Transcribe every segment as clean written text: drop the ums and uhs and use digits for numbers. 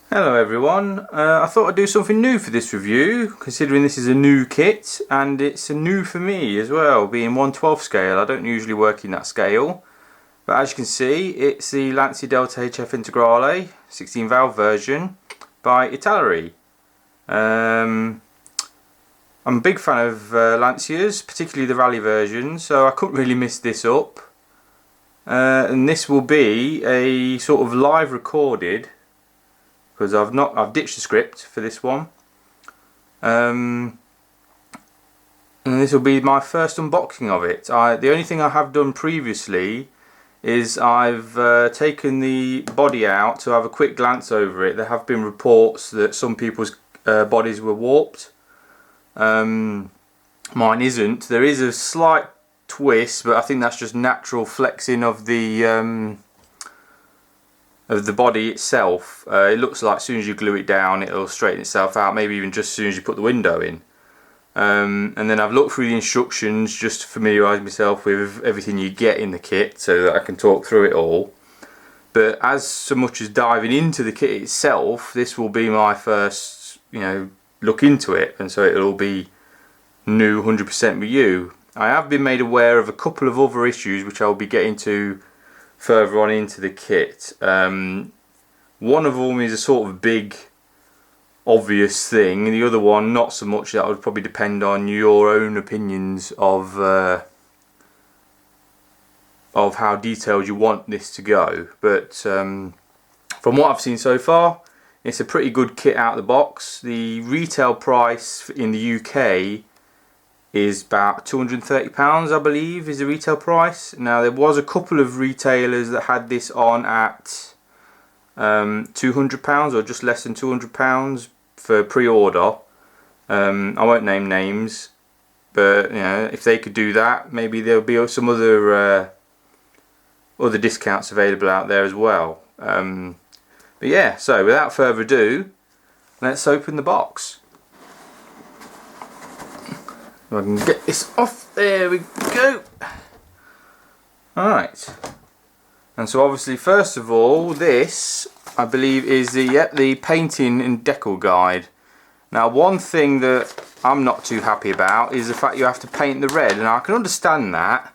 Hello everyone, I thought I'd do something new for this review, considering this is a new kit and it's new for me as well, being 1/12 scale. I don't usually work in that scale, but as you can see it's the Lancia Delta HF Integrale 16 valve version by Italeri. I'm a big fan of Lancias, particularly the rally version, so I couldn't really miss this up. And this will be a sort of live recorded, because I've ditched the script for this one, and this will be my first unboxing of it. The only thing I have done previously is I've taken the body out to have a quick glance over it. There have been reports that some people's bodies were warped. Mine isn't. There is a slight twist, but I think that's just natural flexing of the body itself. It looks like as soon as you glue it down it'll straighten itself out, maybe even just as soon as you put the window in. And then I've looked through the instructions just to familiarise myself with everything you get in the kit so that I can talk through it all. But as so much as diving into the kit itself, this will be my first, look into it, and so it'll be new 100% with you. I have been made aware of a couple of other issues which I'll be getting to further on into the kit. One of them is a sort of big obvious thing, and the other one not so much. That would probably depend on your own opinions of how detailed you want this to go. But from what I've seen so far, it's a pretty good kit out of the box. The retail price in the UK is about £230, I believe, is the retail price. Now there was a couple of retailers that had this on at £200 or just less than £200 for pre-order. I won't name names, but if they could do that, maybe there'll be some other discounts available out there as well. But yeah, so without further ado, let's open the box. If I can get this off, there we go. Alright, and so obviously first of all, this I believe is the painting and decal guide. Now one thing that I'm not too happy about is the fact you have to paint the red, and I can understand that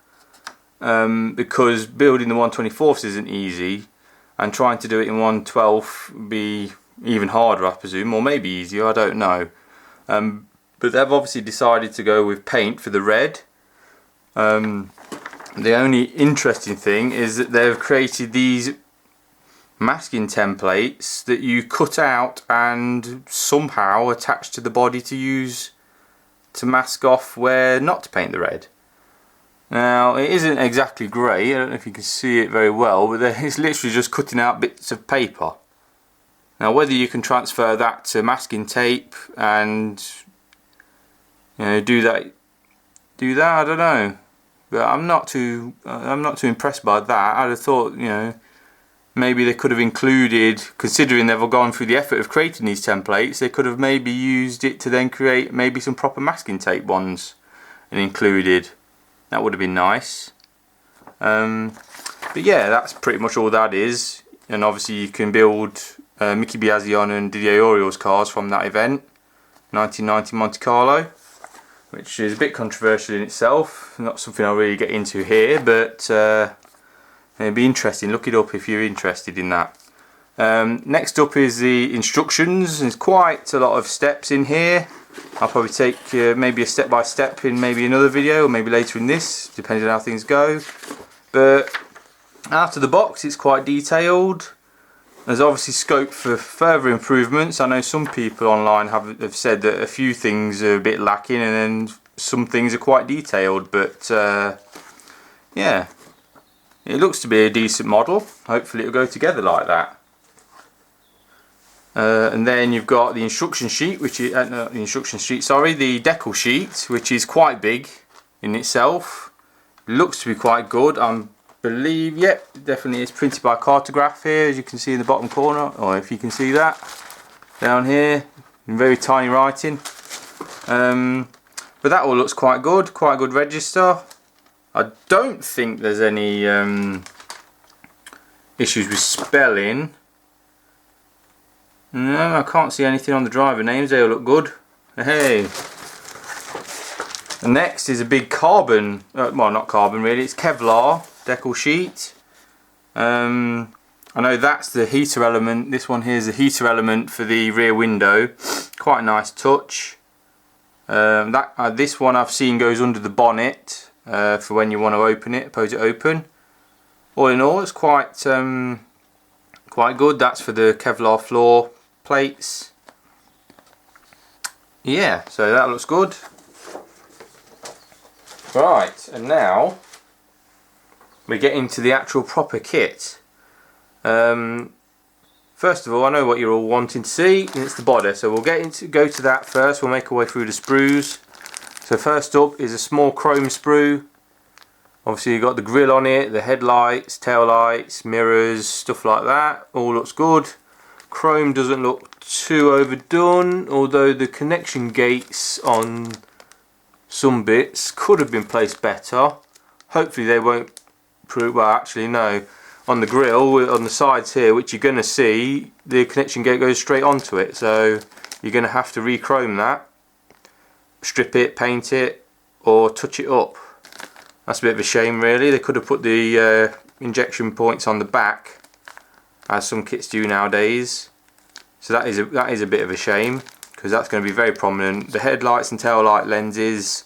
because building the 1/24 isn't easy, and trying to do it in 1/12 would be even harder, I presume, or maybe easier, I don't know. But they've obviously decided to go with paint for the red. The only interesting thing is that they've created these masking templates that you cut out and somehow attach to the body to use to mask off where not to paint the red. Now it isn't exactly great, I don't know if you can see it very well, but it's literally just cutting out bits of paper. Now whether you can transfer that to masking tape and do that, I don't know, but I'm not too impressed by that. I'd have thought, maybe they could have included, considering they've gone through the effort of creating these templates, they could have maybe used it to then create maybe some proper masking tape ones and included. That would have been nice. But yeah, that's pretty much all that is. And obviously you can build Mickey Biasion and Didier Auriol's cars from that event, 1990 Monte Carlo, which is a bit controversial in itself. Not something I'll really get into here, but it'd be interesting. Look it up if you're interested in that. Next up is the instructions. There's quite a lot of steps in here. I'll probably take maybe a step by step in maybe another video, or maybe later in this, depending on how things go. But out of the box it's quite detailed. There's obviously scope for further improvements. I know some people online have said that a few things are a bit lacking, and then some things are quite detailed, but yeah, it looks to be a decent model. Hopefully it'll go together like that. And then you've got the instruction sheet, which is the decal sheet, which is quite big in itself. It looks to be quite good. I believe, yep, definitely it's printed by Cartograph here, as you can see in the bottom corner, or if you can see that down here in very tiny writing. But that all looks quite good register. I don't think there's any issues with spelling. No, I can't see anything on the driver names. They all look good. Hey. And next is a big carbon, well not carbon really, it's Kevlar decal sheet. I know that's the heater element. This one here is the heater element for the rear window. Quite a nice touch. This one I've seen goes under the bonnet for when you want to open it, pose it open. All in all, it's quite good. That's for the Kevlar floor plates. Yeah, so that looks good. Right, and now we get into the actual proper kit. First of all, I know what you're all wanting to see, and it's the body. So we'll go to that first. We'll make our way through the sprues. So first up is a small chrome sprue. Obviously you've got the grille on it, the headlights, tail lights, mirrors, stuff like that. All looks good. Chrome doesn't look too overdone, although the connection gates on some bits could have been placed better. Hopefully they won't prove, well actually no. On the grille, on the sides here, which you're going to see, the connection gate goes straight onto it, so you're going to have to re-chrome that, strip it, paint it, or touch it up. That's a bit of a shame really. They could have put the injection points on the back, as some kits do nowadays. So that is a bit of a shame, because that's going to be very prominent. The headlights and tail light lenses,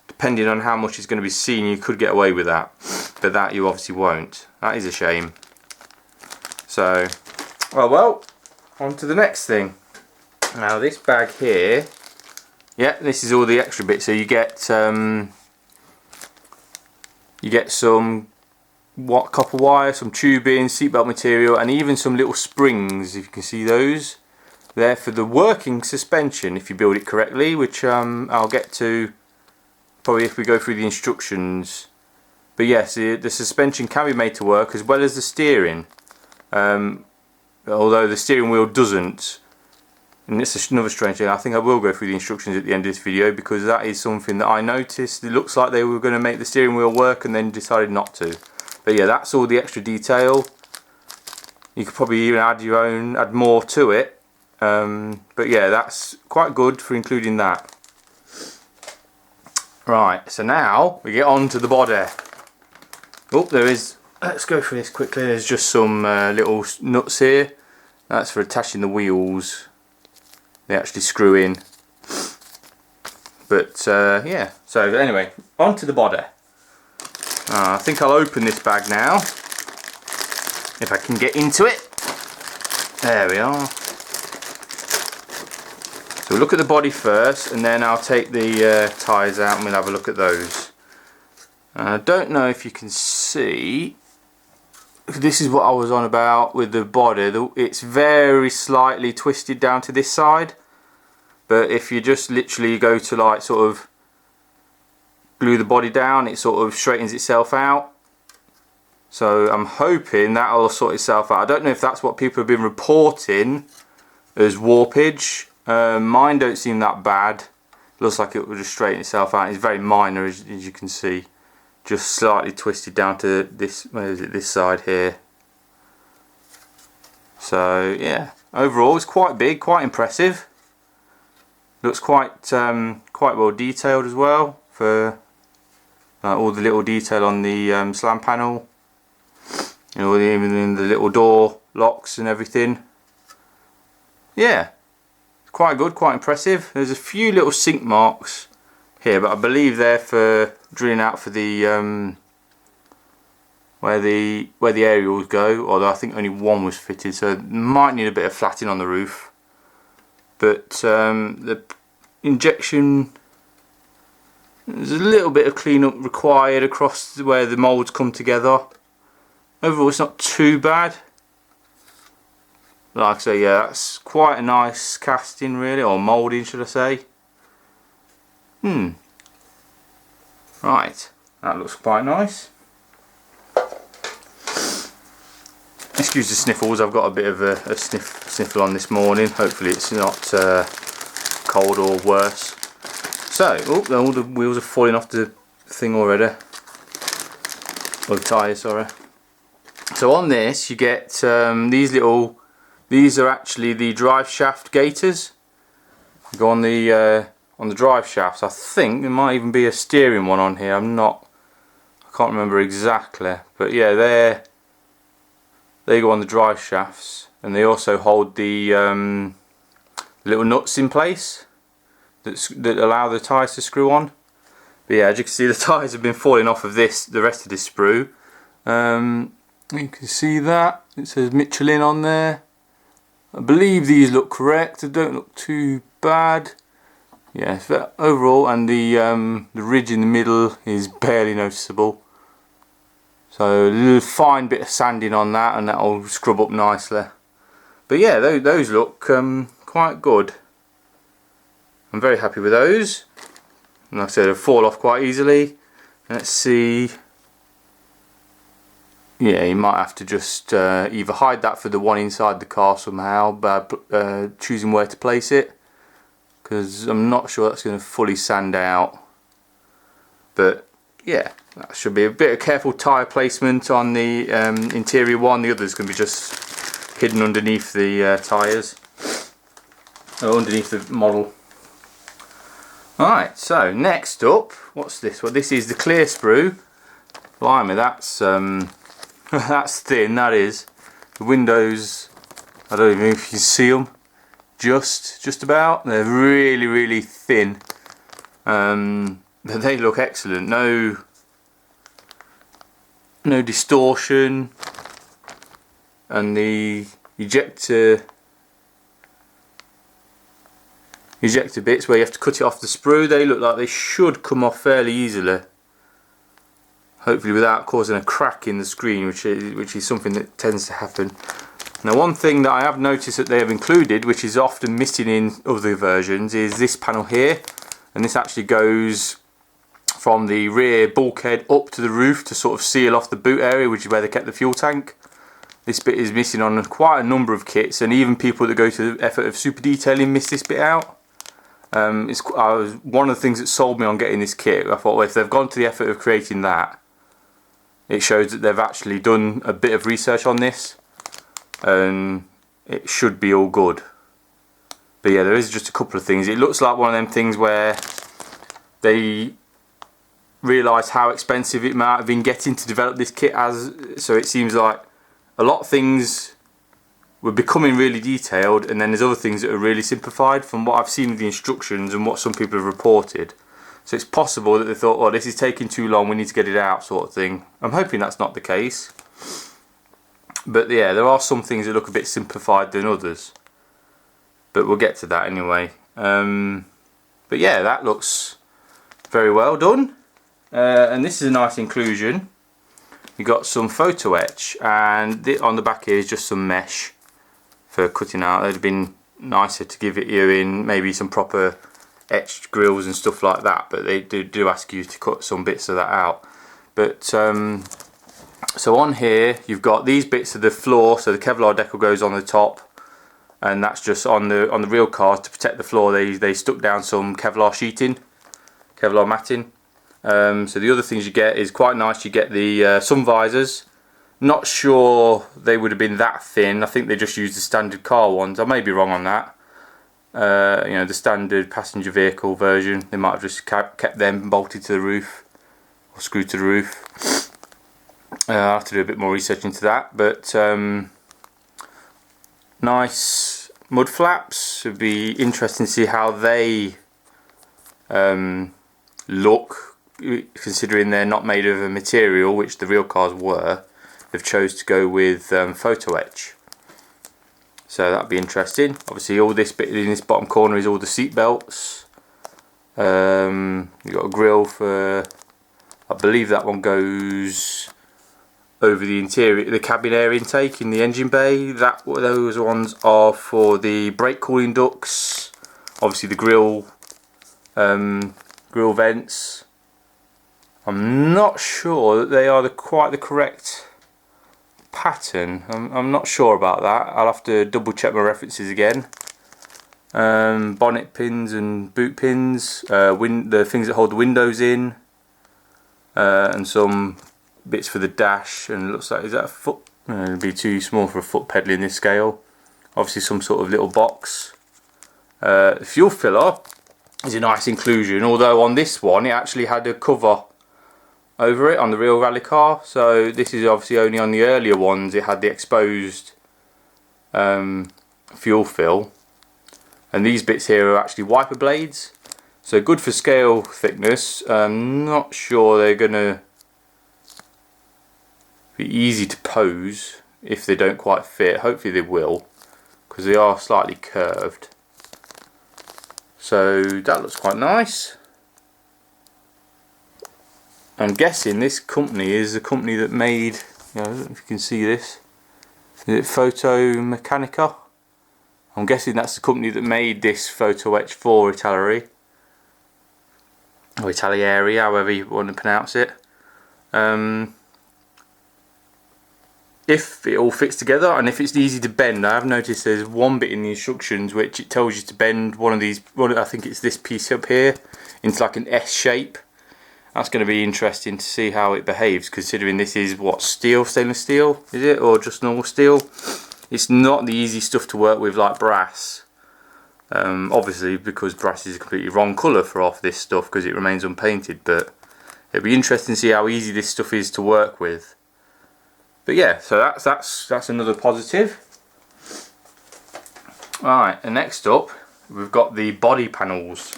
depending on how much is going to be seen, you could get away with that, but that you obviously won't. That is a shame. So, well, on to the next thing. Now this bag here, yeah, this is all the extra bits. So you get some copper wire, some tubing, seatbelt material, and even some little springs, if you can see those. They're for the working suspension if you build it correctly, which I'll get to probably if we go through the instructions. But yes, the suspension can be made to work as well as the steering, although the steering wheel doesn't. And this is another strange thing. I think I will go through the instructions at the end of this video, because that is something that I noticed. It looks like they were going to make the steering wheel work and then decided not to. But yeah, that's all the extra detail. You could probably even add more to it. But yeah, that's quite good for including that. Right, so now we get on to the body. Oh, there is, let's go through this quickly. There's just some little nuts here. That's for attaching the wheels. They actually screw in. But yeah, so anyway, on to the body. I think I'll open this bag now, if I can get into it. There we are. So we'll look at the body first, and then I'll take the tyres out and we'll have a look at those. I don't know if you can see, this is what I was on about with the body. It's very slightly twisted down to this side, but if you just literally go to like sort of glue the body down, it sort of straightens itself out. So I'm hoping that'll sort itself out. I don't know if that's what people have been reporting as warpage. Mine don't seem that bad. Looks like it will just straighten itself out. It's very minor, as you can see. Just slightly twisted down to this, where is it, this side here. So yeah, overall it's quite big, quite impressive. Looks quite well detailed as well, for all the little detail on the slam panel. You know, even in the little door locks and everything. Yeah, quite good, quite impressive. There's a few little sink marks here, but I believe they're for drilling out for the where the aerials go, although I think only one was fitted, so it might need a bit of flattening on the roof. But the injection, there's a little bit of cleanup required across where the moulds come together. Overall it's not too bad. Like I say, yeah, that's quite a nice casting really, or moulding should I say. Right, that looks quite nice. Excuse the sniffles, I've got a bit of a sniffle on this morning. Hopefully it's not cold or worse. So, all the wheels are falling off the thing already. Or the tyres, sorry. So on this you get these little These are actually the drive shaft Gators. Go on the drive shafts. I think there might even be a steering one on here. I can't remember exactly, but yeah, they go on the drive shafts, and they also hold the little nuts in place that allow the tyres to screw on. But yeah, as you can see, the tyres have been falling off of the rest of this sprue. You can see that it says Michelin on there. I believe these look correct. They don't look too bad. Yeah, so overall, and the ridge in the middle is barely noticeable. So a little fine bit of sanding on that, and that'll scrub up nicely. But yeah, those look quite good. I'm very happy with those. And like I said, they'll fall off quite easily. Let's see. Yeah, you might have to just either hide that for the one inside the car somehow by choosing where to place it, because I'm not sure that's going to fully sand out. But yeah, that should be a bit of careful tyre placement on the interior one. The other's going to be just hidden underneath the tyres, or underneath the model. Alright, so next up, what's this? Well, this is the clear sprue. Blimey, that's that's thin, that is. The windows, I don't even know if you can see them. Just about. They're really, really thin. But they look excellent. No distortion. And the ejector bits where you have to cut it off the sprue, they look like they should come off fairly easily. Hopefully without causing a crack in the screen, which is something that tends to happen. Now, one thing that I have noticed that they have included, which is often missing in other versions, is this panel here. And this actually goes from the rear bulkhead up to the roof to sort of seal off the boot area, which is where they kept the fuel tank. This bit is missing on quite a number of kits, and even people that go to the effort of super detailing miss this bit out. One of the things that sold me on getting this kit. I thought, well, if they've gone to the effort of creating that, it shows that they've actually done a bit of research on this, and it should be all good. But yeah, there is just a couple of things. It looks like one of them things where they realised how expensive it might have been getting to develop this kit so it seems like a lot of things were becoming really detailed, and then there's other things that are really simplified from what I've seen of the instructions and what some people have reported. So it's possible that they thought, oh, this is taking too long, we need to get it out, sort of thing. I'm hoping that's not the case. But yeah, there are some things that look a bit simplified than others. But we'll get to that anyway. But yeah, that looks very well done. And this is a nice inclusion. You've got some photo etch, and on the back here is just some mesh for cutting out. It would have been nicer to give it you in maybe some proper etched grills and stuff like that, but they do ask you to cut some bits of that out. But so on here you've got these bits of the floor, so the Kevlar decal goes on the top, and that's just on the real cars to protect the floor. They stuck down some Kevlar sheeting, Kevlar matting. So the other things you get is quite nice. You get the sun visors. Not sure they would have been that thin. I think they just used the standard car ones. I may be wrong on that. You know, the standard passenger vehicle version. They might have just kept them bolted to the roof or screwed to the roof. I'll have to do a bit more research into that. But nice mud flaps. It'd be interesting to see how they look, considering they're not made of a material which the real cars were. They've chose to go with photo etch, so that'd be interesting. Obviously all this bit in this bottom corner is all the seat belts. You've got a grill for, I believe that one goes over the interior, the cabin air intake in the engine bay. Those ones are for the brake cooling ducts. Obviously the grill vents. I'm not sure that they are quite the correct pattern. I'm not sure about that. I'll have to double check my references again. Bonnet pins and boot pins, the things that hold the windows in, and some bits for the dash. And it looks like, is that a foot? It'd be too small for a foot pedal in this scale. obviously some sort of little box. The fuel filler is a nice inclusion, although on this one it actually had a cover over it on the real rally car. So this is obviously only on the earlier ones it had the exposed fuel fill, and these bits here are actually wiper blades, so good for scale thickness. I'm not sure they're gonna be easy to pose if they don't quite fit. Hopefully they will, because they are slightly curved. So that looks quite nice. I'm guessing this company is the company that made, I don't know if you can see this, is it Photo Mechanica? I'm guessing that's the company that made this Photo Etch for Italeri, or Italieri, however you want to pronounce it. If it all fits together and if it's easy to bend, I have noticed there's one bit in the instructions which it tells you to bend one of these, I think it's this piece up here, into like an S shape. That's going to be interesting to see how it behaves, considering this is what, steel, stainless steel, is it, or just normal steel? It's not the easy stuff to work with like brass, obviously, because brass is a completely wrong colour for off this stuff because it remains unpainted, but it'll be interesting to see how easy this stuff is to work with. But yeah, so that's another positive. Right, and next up we've got the body panels.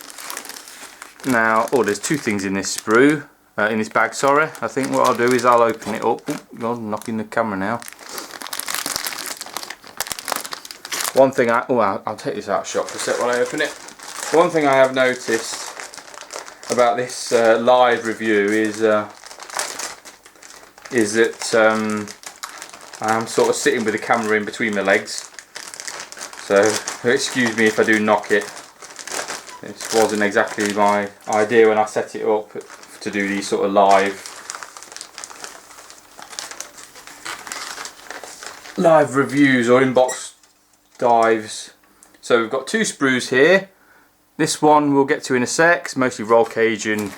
Now, there's two things in this sprue, in this bag, sorry. I think what I'll do is I'll open it up. Oh, God, I'm knocking the camera now. One thing I'll take this out shot for a sec while I open it. One thing I have noticed about this live review is that I'm sort of sitting with the camera in between my legs. So excuse me if I do knock it. This wasn't exactly my idea when I set it up to do these sort of live reviews or inbox dives. So we've got two sprues here. This one we'll get to in a sec. It's mostly roll cage and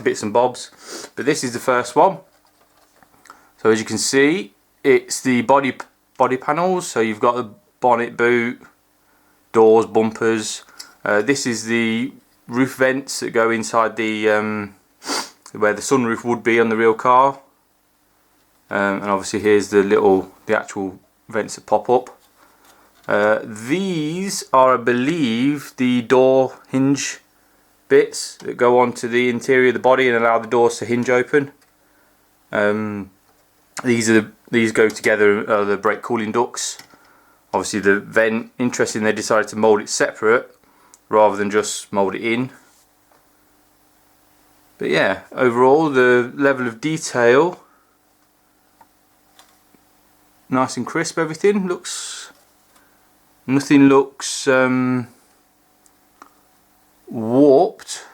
bits and bobs. But this is the first one. So as you can see, it's the body panels. So you've got the bonnet, boot, doors, bumpers. This is the roof vents that go inside the where the sunroof would be on the real car, and obviously here's the actual vents that pop up. These are, I believe, the door hinge bits that go onto the interior of the body and allow the doors to hinge open. These go together, the brake cooling ducts. Obviously the vent, interesting, they decided to mould it separate rather than just mould it in. But yeah, overall the level of detail, nice and crisp. Everything looks, nothing looks warped,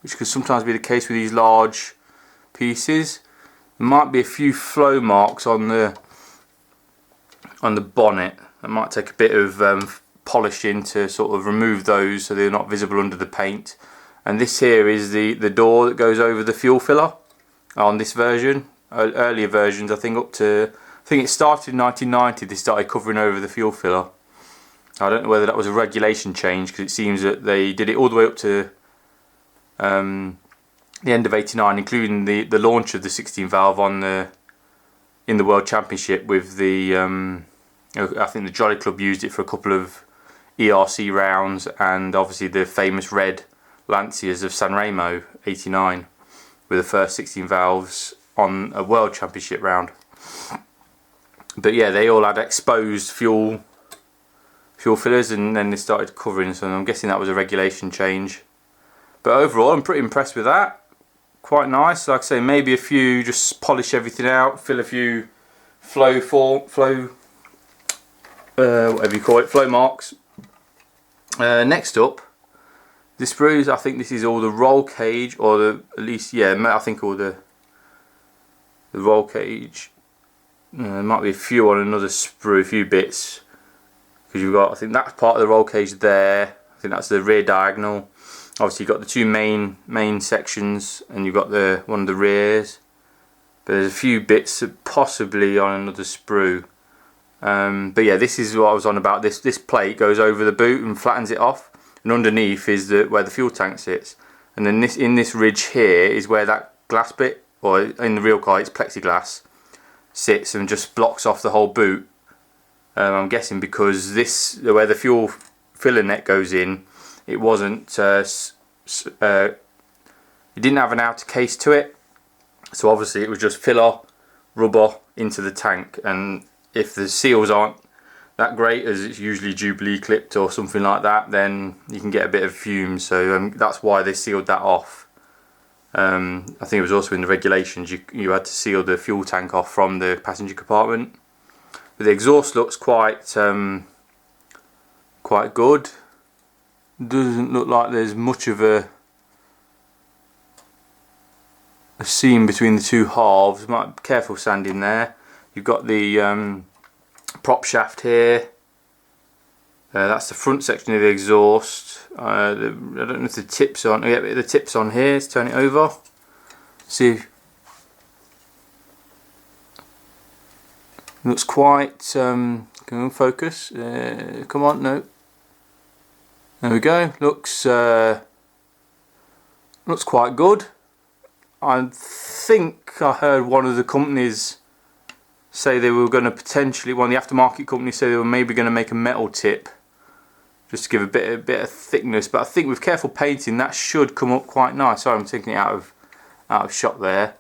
which could sometimes be the case with these large pieces. There might be a few flow marks on the bonnet. That might take a bit of polishing to sort of remove those so they're not visible under the paint. And this here is the door that goes over the fuel filler on this version. Earlier versions, I think it started in 1990, they started covering over the fuel filler. I don't know whether that was a regulation change, because it seems that they did it all the way up to the end of '89, including the launch of the 16 valve in the World Championship with the I think the Jolly Club used it for a couple of ERC rounds, and obviously the famous red Lancias of San Remo '89 with the first 16 valves on a World Championship round. But yeah, they all had exposed fuel fillers, and then they started covering, so I'm guessing that was a regulation change. But overall I'm pretty impressed with that. Quite nice. Like I say, maybe a few, just polish everything out, fill a few whatever you call it, flow marks. Next up, the sprues. I think this is all the roll cage, or at least, yeah, I think all the roll cage. There might be a few on another sprue, a few bits, because you've got, I think that's part of the roll cage there. I think that's the rear diagonal. Obviously you've got the two main sections, and you've got one of the rears. But there's a few bits possibly on another sprue. But yeah, this is what I was on about. This plate goes over the boot and flattens it off, and underneath is where the fuel tank sits. And then in this ridge here is where that glass bit, or in the real car it's plexiglass, sits and just blocks off the whole boot. I'm guessing because where the fuel filler net goes in, it wasn't it didn't have an outer case to it, so obviously it was just filler rubber into the tank, and if the seals aren't that great, as it's usually Jubilee clipped or something like that, then you can get a bit of fumes. So that's why they sealed that off. I think it was also in the regulations you had to seal the fuel tank off from the passenger compartment. But the exhaust looks quite good. Doesn't look like there's much of a seam between the two halves. Might be careful sanding there. You've got the prop shaft here. That's the front section of the exhaust. I don't know if the tip's on. Yeah, the tip's on here. Let's turn it over. See if looks quite. Can we focus? Come on, no. There we go. Looks quite good. I think I heard one of the companies say they were going to potentially, one of the aftermarket companies say they were maybe going to make a metal tip just to give a bit of thickness, but I think with careful painting that should come up quite nice. Sorry, I'm taking it out of shot there.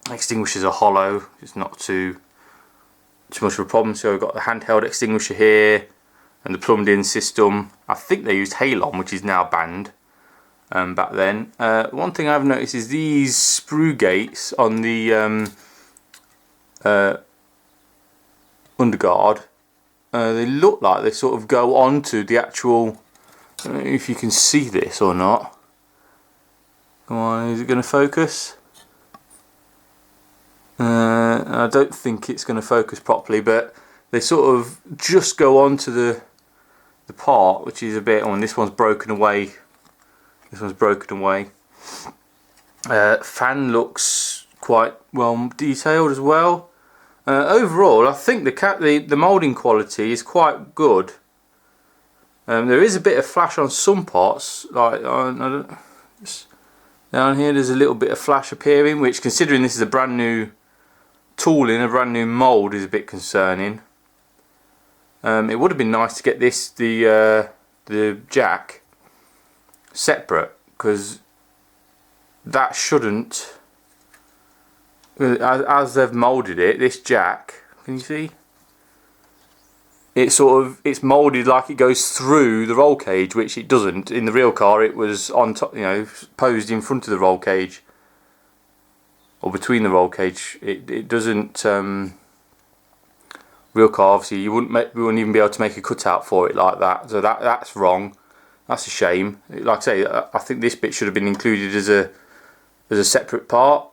Extinguishers are hollow, it's not too much of a problem. So we've got the handheld extinguisher here and the plumbed in system. I think they used Halon, which is now banned. Back then. One thing I've noticed is these Sprue Gates on the underguard, they look like they sort of go onto the actual, I don't know if you can see this or not. Come on, is it going to focus? I don't think it's going to focus properly, but they sort of just go onto the part, which is a bit, and this one's broken away. This one's broken away. Fan looks quite well detailed as well. Overall, I think the moulding quality is quite good. There is a bit of flash on some parts, like down here. There's a little bit of flash appearing, which, considering this is a brand new tooling, a brand new mould, is a bit concerning. It would have been nice to get the jack separate, because that shouldn't, as they've moulded it, this jack, can you see? It's moulded like it goes through the roll cage, which it doesn't. In the real car it was on top, posed in front of the roll cage, or between the roll cage. It doesn't. Real car, obviously, we wouldn't even be able to make a cutout for it like that. So that's wrong. That's a shame. Like I say, I think this bit should have been included as a separate part.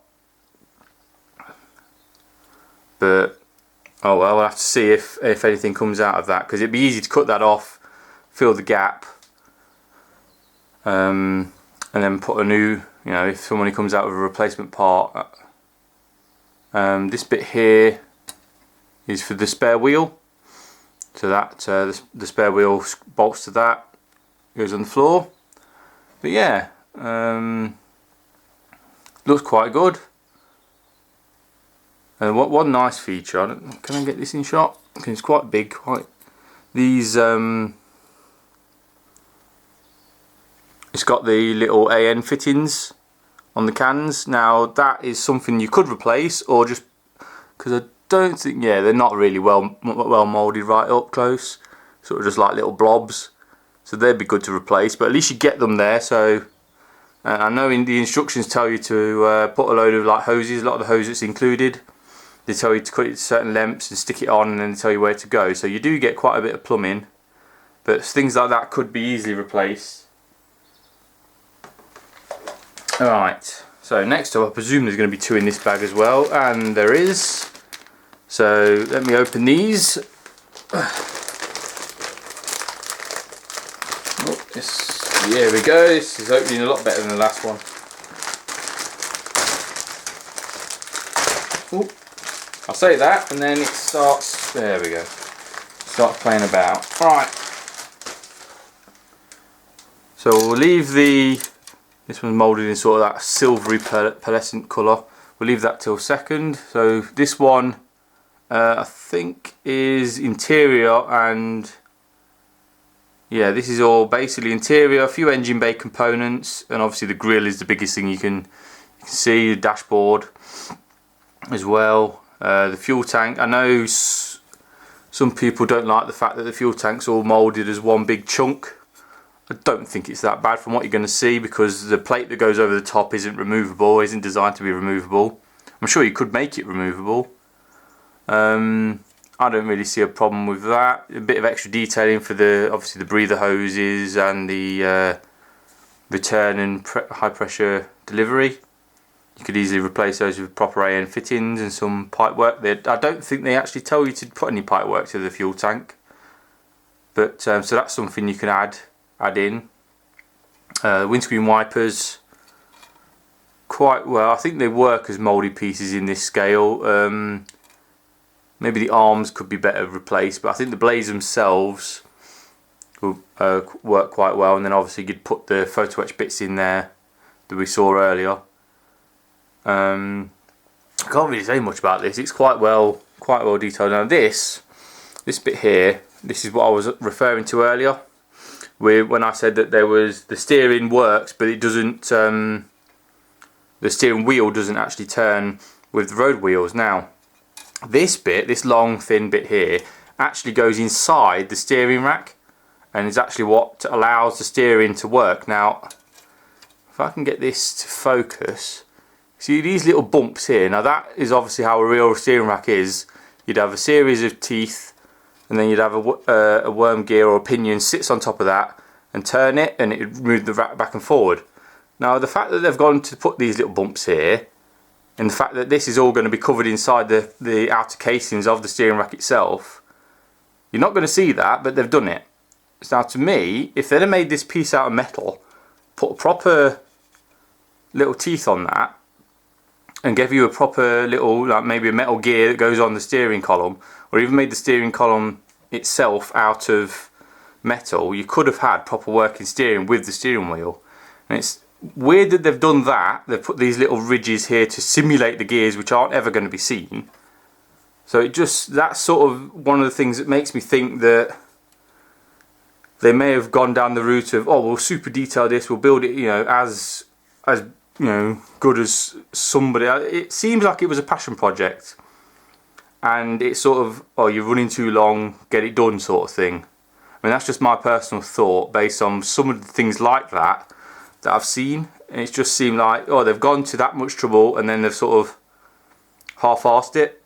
But oh well, we'll have to see if anything comes out of that, because it'd be easy to cut that off, fill the gap, and then put a new. If somebody comes out with a replacement part. This bit here is for the spare wheel. So that the spare wheel bolts to that. Goes on the floor. But yeah, looks quite good. And one nice feature, can I get this in shot? Because it's quite big. These it's got the little AN fittings on the cans. Now that is something you could replace, or just, because I don't think, yeah, they're not really well moulded right up close, sort of just like little blobs. So they'd be good to replace, but at least you get them there. So I know in the instructions tell you to put a load of like hoses. A lot of the hoses included. They tell you to cut it to certain lengths and stick it on, and then they tell you where to go. So you do get quite a bit of plumbing, but things like that could be easily replaced. Alright, so next up, I presume there's going to be two in this bag as well, and there is. So let me open these. Here we go. This is opening a lot better than the last one. Ooh. I'll say that, and then it starts, there we go, starts playing about. Alright, so we'll leave this one's moulded in sort of that silvery pearlescent colour. We'll leave that till second. So this one I think is interior, and yeah, this is all basically interior, a few engine bay components, and obviously the grille is the biggest thing you can see, the dashboard as well, the fuel tank. I know some people don't like the fact that the fuel tank's all moulded as one big chunk. I don't think it's that bad from what you're going to see, because the plate that goes over the top isn't removable, isn't designed to be removable. I'm sure you could make it removable. I don't really see a problem with that. A bit of extra detailing for obviously the breather hoses and the return and high pressure delivery. You could easily replace those with proper AN fittings and some pipe work. I don't think they actually tell you to put any pipe work to the fuel tank, but so that's something you can add in. Windscreen wipers, quite well. I think they work as moulded pieces in this scale. Maybe the arms could be better replaced, but I think the blades themselves will work quite well. And then obviously you'd put the photo etch bits in there that we saw earlier. I can't really say much about this. It's quite well detailed. Now this bit here, this is what I was referring to earlier, when I said that there was the steering works, but it doesn't. The steering wheel doesn't actually turn with the road wheels. Now, this bit, this long thin bit here, actually goes inside the steering rack, and is actually what allows the steering to work. Now, if I can get this to focus, see these little bumps here. Now that is obviously how a real steering rack is. You'd have a series of teeth, and then you'd have a worm gear or a pinion sits on top of that and turn it, and it would move the rack back and forward. Now the fact that they've gone to put these little bumps here, and the fact that this is all going to be covered inside the outer casings of the steering rack itself, you're not going to see that, but they've done it. So now to me, if they'd have made this piece out of metal, put proper little teeth on that, and gave you a proper little, like maybe a metal gear that goes on the steering column, or even made the steering column itself out of metal, you could have had proper working steering with the steering wheel. And it's weird that they've done that. They've put these little ridges here to simulate the gears, which aren't ever going to be seen. So that's sort of one of the things that makes me think that they may have gone down the route of, oh, we'll super detail this, we'll build it, you know, as you know, good as somebody. It seems like it was a passion project, and it's sort of, oh, you're running too long, get it done sort of thing. I mean, that's just my personal thought based on some of the things like that I've seen, and it's just seemed like, oh, they've gone to that much trouble and then they've sort of half-arsed it.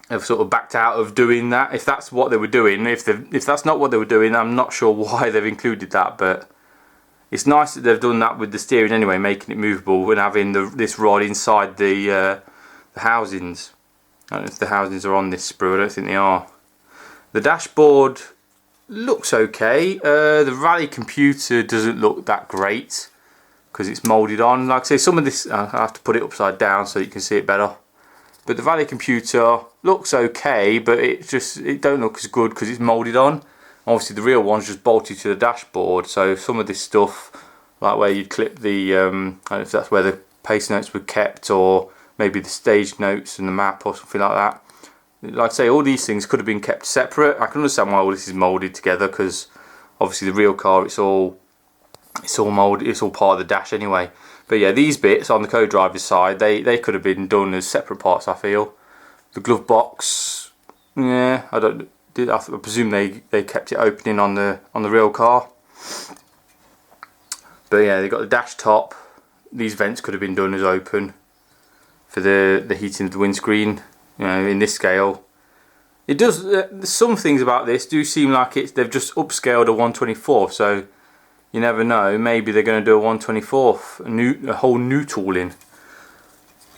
They've sort of backed out of doing that. If that's what they were doing, if that's not what they were doing, I'm not sure why they've included that, but it's nice that they've done that with the steering anyway, making it movable and having this rod inside the housings. I don't know if the housings are on this sprue, I don't think they are. The dashboard looks okay. The rally computer doesn't look that great because it's moulded on. Like I say, some of this, I have to put it upside down so you can see it better. But the rally computer looks okay, but it don't look as good because it's moulded on. Obviously the real one's just bolted to the dashboard, so some of this stuff, like where you'd clip the, I don't know if that's where the pace notes were kept, or maybe the stage notes and the map or something like that. Like I say, all these things could have been kept separate. I can understand why all this is moulded together, because obviously the real car, it's all moulded, it's all part of the dash anyway. But yeah, these bits on the co-driver's side, they could have been done as separate parts, I feel. The glove box, yeah, I presume they kept it opening on the real car. But yeah, they got the dash top. These vents could have been done as open for the heating of the windscreen. You know, in this scale, it does. Some things about this do seem like they've just upscaled a 1/24. So you never know. Maybe they're going to do a 1/24, a whole new tooling.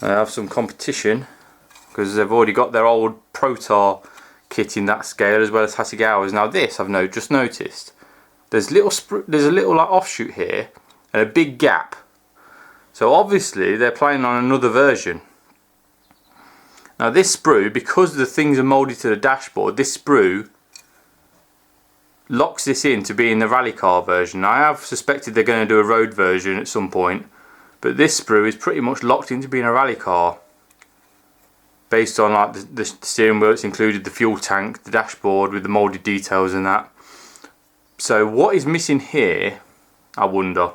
Have some competition, because they've already got their old Protar kit in that scale as well as Hasegawa's. Now this I've just noticed. There's a little like offshoot here and a big gap. So obviously they're playing on another version. Now this sprue, because the things are moulded to the dashboard, this sprue locks this in to be in the rally car version. I have suspected they're going to do a road version at some point, but this sprue is pretty much locked into being a rally car, based on like the steering wheel. It's included the fuel tank, the dashboard with the moulded details and that. So what is missing here, I wonder,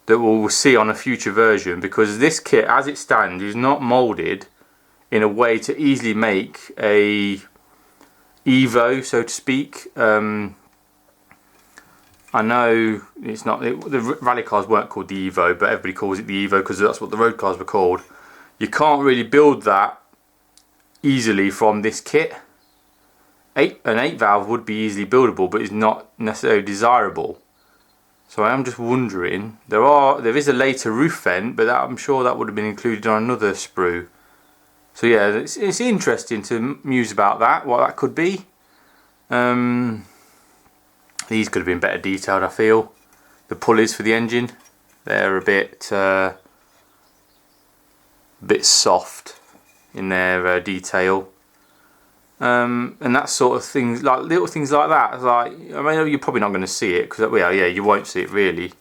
that we'll see on a future version, because this kit as it stands is not moulded in a way to easily make a Evo, so to speak. I know it's not, the rally cars weren't called the Evo, but everybody calls it the Evo because that's what the road cars were called. You can't really build that easily from this kit. An 8 valve would be easily buildable, but it's not necessarily desirable. So I am just wondering, there is a later roof vent, but I'm sure that would have been included on another sprue. So yeah, it's interesting to muse about that, what that could be. These could have been better detailed, I feel. The pulleys for the engine, they're a bit soft in their detail. And that sort of things, like little things like that. Like, I mean, you're probably not going to see it because, well, yeah, you won't see it really,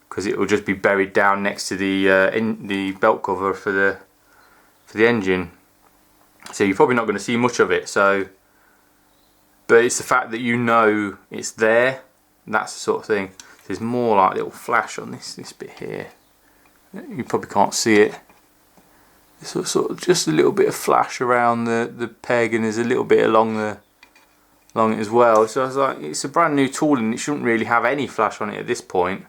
because it will just be buried down next to the belt cover for the engine. So you're probably not going to see much of it. So, but it's the fact that you know it's there. That's the sort of thing. There's more like little flash on this bit here. You probably can't see it. Sort of just a little bit of flash around the peg, and there's a little bit along it as well. So I was like, it's a brand new tool and it shouldn't really have any flash on it at this point.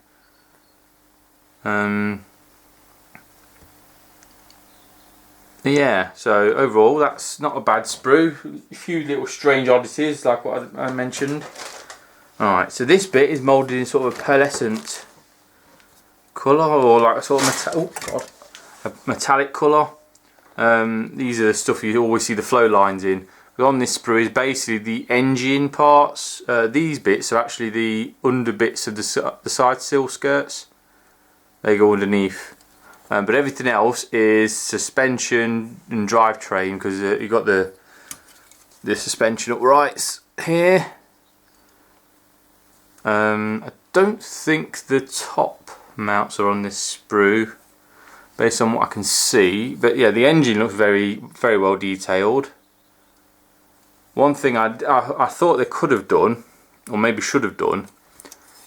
Yeah, so overall that's not a bad sprue. A few little strange oddities like what I mentioned. Alright, so this bit is moulded in sort of a pearlescent colour, or like a sort of a metallic colour. These are the stuff you always see the flow lines in. But on this sprue is basically the engine parts. These bits are actually the under bits of the side sill skirts. They go underneath. But everything else is suspension and drivetrain, because you've got the suspension uprights here. I don't think the top mounts are on this sprue, based on what I can see, but yeah, the engine looks very well detailed. One thing I thought they could have done, or maybe should have done,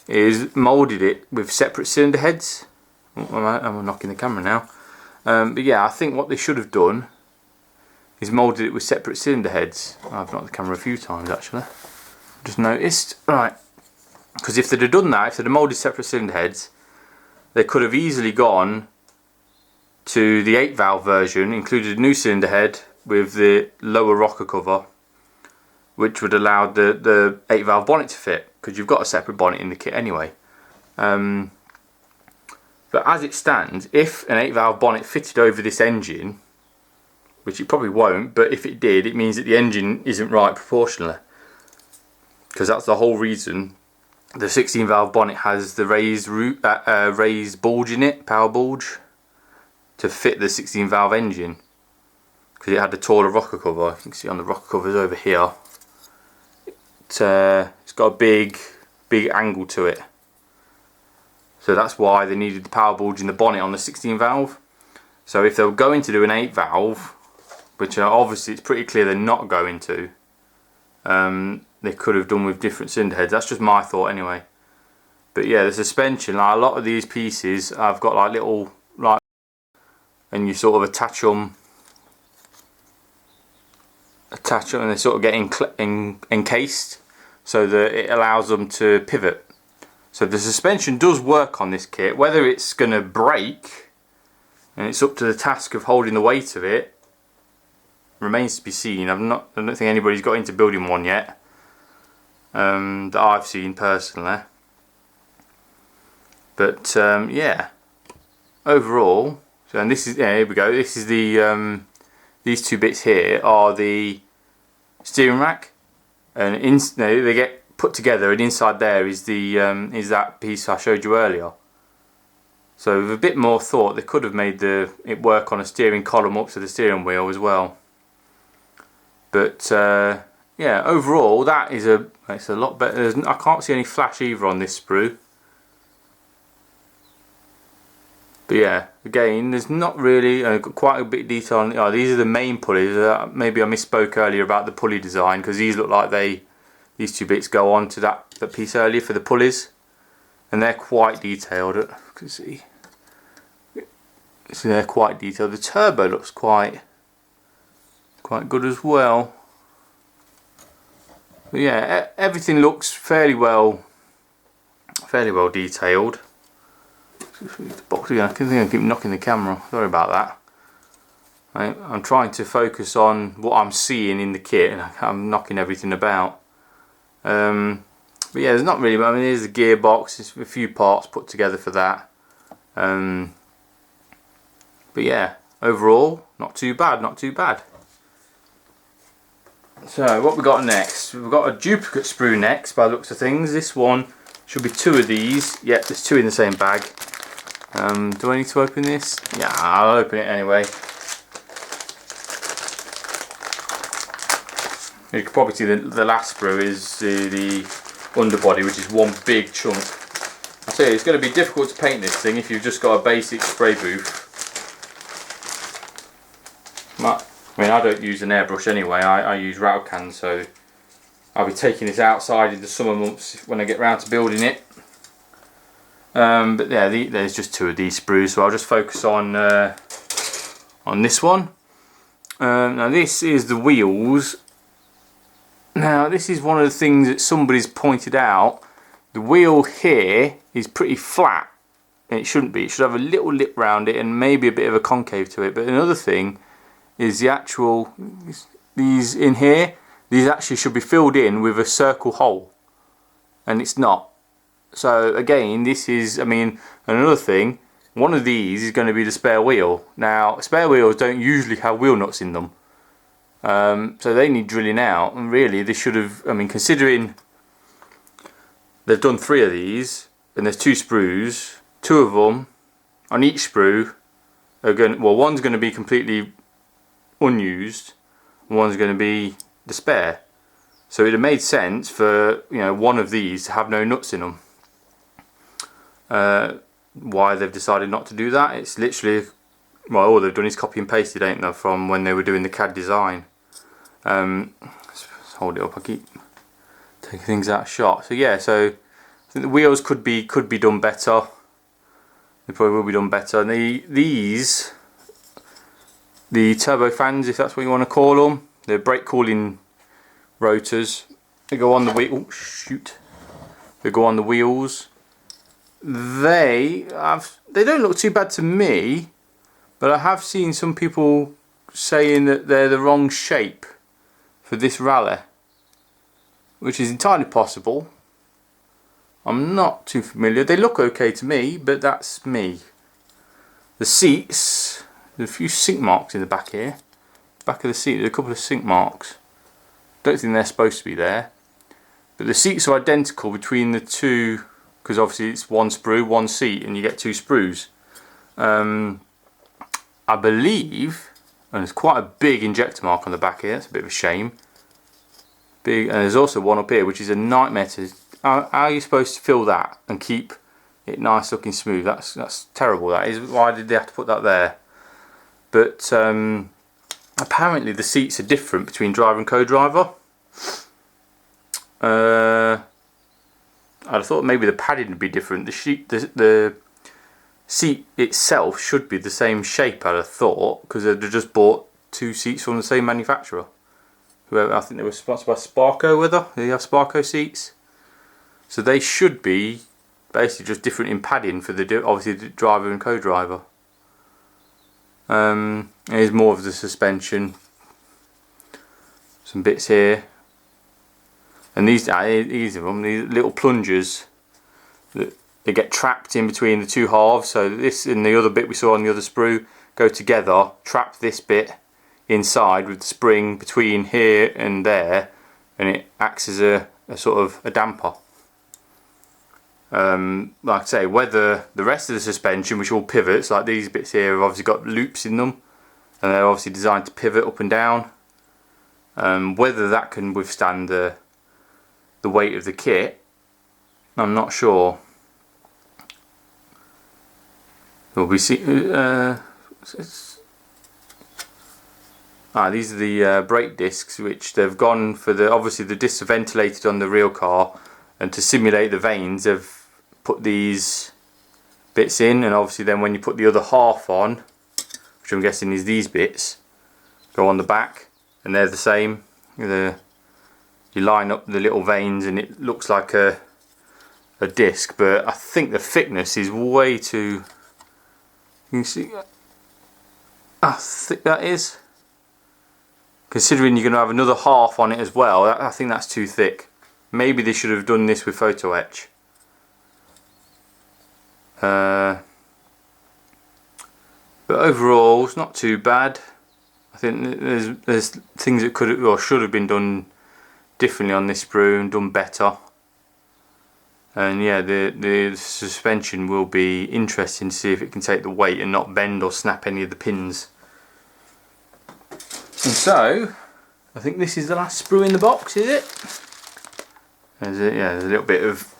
is moulded it with separate cylinder heads. I'm knocking the camera now. But yeah, I think what they should have done is moulded it with separate cylinder heads. I've knocked the camera a few times actually, just noticed. Right, because if they'd have done that, if they'd have moulded separate cylinder heads, they could have easily gone to the 8 valve version, included a new cylinder head with the lower rocker cover, which would allow the 8 valve bonnet to fit, because you've got a separate bonnet in the kit anyway. But as it stands, if an 8 valve bonnet fitted over this engine, which it probably won't, but if it did, it means that the engine isn't right proportionally, because that's the whole reason the 16 valve bonnet has the raised bulge in it, power bulge, to fit the 16 valve engine, because it had the taller rocker cover. You can see on the rocker covers over here, it's got a big angle to it, so that's why they needed the power bulge in the bonnet on the 16 valve. So if they were going to do an 8 valve, which obviously it's pretty clear they're not going to, they could have done with different cylinder heads. That's just my thought anyway. But yeah, the suspension, like a lot of these pieces, I've got like little, like, and you sort of attach them and they sort of get encased, so that it allows them to pivot. So the suspension does work on this kit. Whether it's going to break, and it's up to the task of holding the weight of it, remains to be seen. I don't think anybody's got into building one yet, that I've seen personally. But yeah, overall, so, and this is, yeah, here we go. This is the these two bits here are the steering rack, and they get put together, and inside there is the is that piece I showed you earlier. So with a bit more thought, they could have made it work on a steering column up to the steering wheel as well. But yeah, overall that is it's a lot better. I can't see any flash either on this sprue. But yeah, again, there's not really quite a bit of detail on. Oh, these are the main pulleys. Maybe I misspoke earlier about the pulley design, because these look like these two bits go on to that piece earlier for the pulleys, and they're quite detailed. You can see, so they're quite detailed. The turbo looks quite good as well. But yeah, everything looks fairly well detailed. The box again. I think I keep knocking the camera. Sorry about that. I'm trying to focus on what I'm seeing in the kit, and I'm knocking everything about. But yeah, there's not really. I mean, there's the gearbox. There's a few parts put together for that. But yeah, overall, not too bad. Not too bad. So what we got next? We've got a duplicate sprue next, by the looks of things. This one should be 2 of these. Yeah, there's 2 in the same bag. Do I need to open this? Yeah, I'll open it anyway. You can probably see the last sprue is the underbody, which is one big chunk. I say it's going to be difficult to paint this thing if you've just got a basic spray booth. I mean, I don't use an airbrush anyway. I use rattle cans, so I'll be taking this outside in the summer months when I get round to building it. But yeah, there's just 2 of these sprues, so I'll just focus on this one. Now this is the wheels. Now this is one of the things that somebody's pointed out. The wheel here is pretty flat, and it shouldn't be. It should have a little lip round it and maybe a bit of a concave to it. But another thing is the actual, these in here, these actually should be filled in with a circle hole, and it's not. So again, this is, I mean, another thing, one of these is going to be the spare wheel. Now, spare wheels don't usually have wheel nuts in them, so they need drilling out, and really they should have, I mean, considering they've done 3 of these, and there's 2 sprues, 2 of them on each sprue are going, well, one's going to be completely unused, and one's going to be the spare. So it made sense for, you know, one of these to have no nuts in them. Why they've decided not to do that, it's literally, well, all they've done is copy and pasted, ain't they, from when they were doing the CAD design. Let's hold it up, I keep taking things out of shot. So yeah, so I think the wheels could be done better. They probably will be done better. And the turbo fans, if that's what you want to call them, they're brake cooling rotors. They go on the wheel. Oh, shoot! They go on the wheels. They don't look too bad to me, but I have seen some people saying that they're the wrong shape for this rally, which is entirely possible. I'm not too familiar. They look okay to me, but that's me. The seats, there's a few sink marks in the back here. Back of the seat, there's a couple of sink marks. Don't think they're supposed to be there. But the seats are identical between the 2, because obviously it's 1 sprue, 1 seat, and you get 2 sprues. I believe, and there's quite a big injector mark on the back here. That's a bit of a shame. Big, and there's also one up here, which is a nightmare to. How are you supposed to fill that and keep it nice looking smooth? That's terrible. That is. Why did they have to put that there? But apparently the seats are different between driver and co-driver. I'd have thought maybe the padding would be different. The seat itself should be the same shape, I'd have thought, because they've just bought 2 seats from the same manufacturer. Whoever, I think they were sponsored by Sparco, whether they have Sparco seats. So they should be basically just different in padding for obviously the driver and co-driver. Here's more of the suspension. Some bits here. And these little plungers, that they get trapped in between the 2 halves. So this and the other bit we saw on the other sprue go together, trap this bit inside with the spring between here and there, and it acts as a sort of a damper. Like I say, whether the rest of the suspension, which all pivots, like these bits here, have obviously got loops in them, and they're obviously designed to pivot up and down. Whether that can withstand the weight of the kit, I'm not sure. We'll be see. These are the brake discs, which they've gone for. Obviously the discs are ventilated on the real car, and to simulate the vanes they've put these bits in, and obviously then when you put the other half on, which I'm guessing is these bits, go on the back, and they're the same. You line up the little vanes and it looks like a disc, but I think the thickness is way too. You can see how thick that is. Considering you're going to have another half on it as well, I think that's too thick. Maybe they should have done this with photo etch. But overall, it's not too bad. I think there's things that could have or should have been done differently on this sprue and done better. And yeah, the suspension will be interesting to see if it can take the weight and not bend or snap any of the pins. And so, I think this is the last sprue in the box, is it? There's a little bit of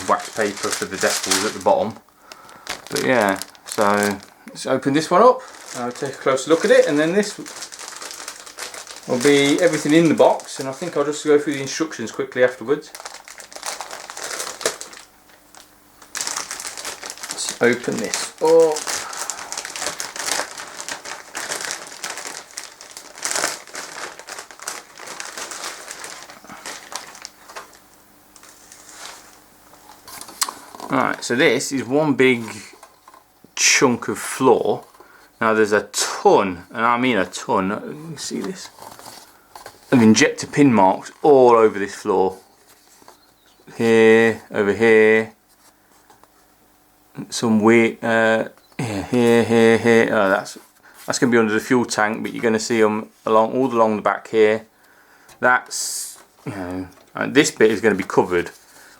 wax paper for the decals at the bottom. But yeah, so let's open this one up. I'll take a closer look at it, and then this will be everything in the box, and I think I'll just go through the instructions quickly afterwards. Let's open this up. Right, so this is one big chunk of floor. Now there's a ton, and I mean a ton, you can see this, of injector pin marks all over this floor. Here, over here, some weird, here. Oh, that's going to be under the fuel tank, but you're going to see them all along the back here. That's, this bit is going to be covered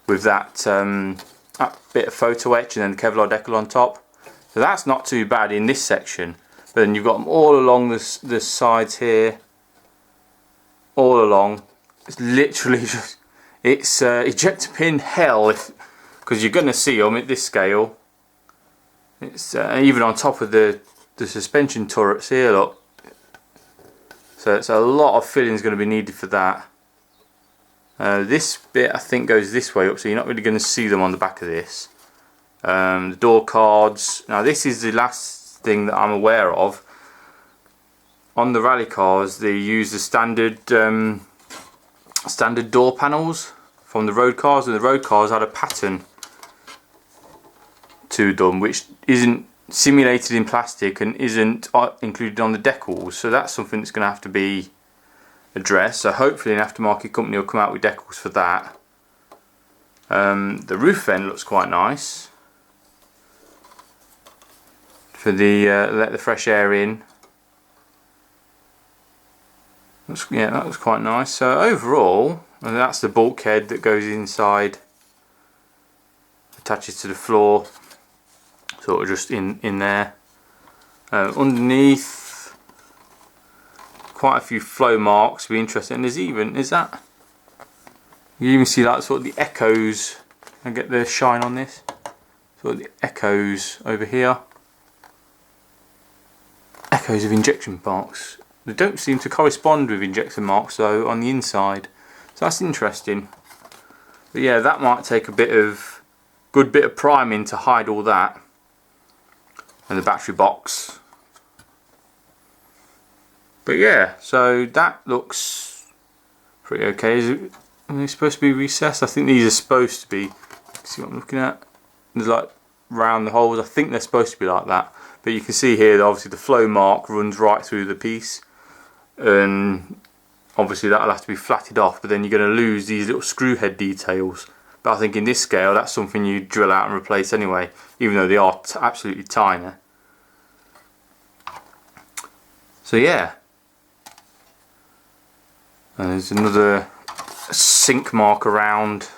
with that, that bit of photo etch and then the Kevlar decal on top. So that's not too bad in this section, but then you've got them all along the sides here, all along. It's literally just, it's ejector pin hell, because you're going to see them at this scale. It's even on top of the suspension turrets here, look. So it's a lot of filling is going to be needed for that. This bit I think goes this way up, so you're not really going to see them on the back of this. The door cards. Now this is the last thing that I'm aware of. On the rally cars they use the standard door panels from the road cars, and the road cars had a pattern to them which isn't simulated in plastic and isn't included on the decals, so that's something that's going to have to be addressed. So hopefully an aftermarket company will come out with decals for that. The roof vent looks quite nice for the let the fresh air in. Yeah, that was quite nice. So overall, and that's the bulkhead that goes inside, attaches to the floor, sort of just in there. Underneath, quite a few flow marks. Be interesting. And there's even you even see like sort of the echoes. I get the shine on this. Sort of the echoes over here. Echoes of injection marks. They don't seem to correspond with injection marks though on the inside. So that's interesting. But yeah, that might take a good bit of priming to hide all that. And the battery box. But yeah, so that looks pretty okay. Are they supposed to be recessed? I think these are supposed to be. See what I'm looking at? There's like round the holes. I think they're supposed to be like that. But you can see here that obviously the flow mark runs right through the piece. And obviously that'll have to be flatted off, but then you're going to lose these little screw head details. But I think in this scale that's something you drill out and replace anyway, even though they are absolutely tiny. So yeah, and there's another sink mark around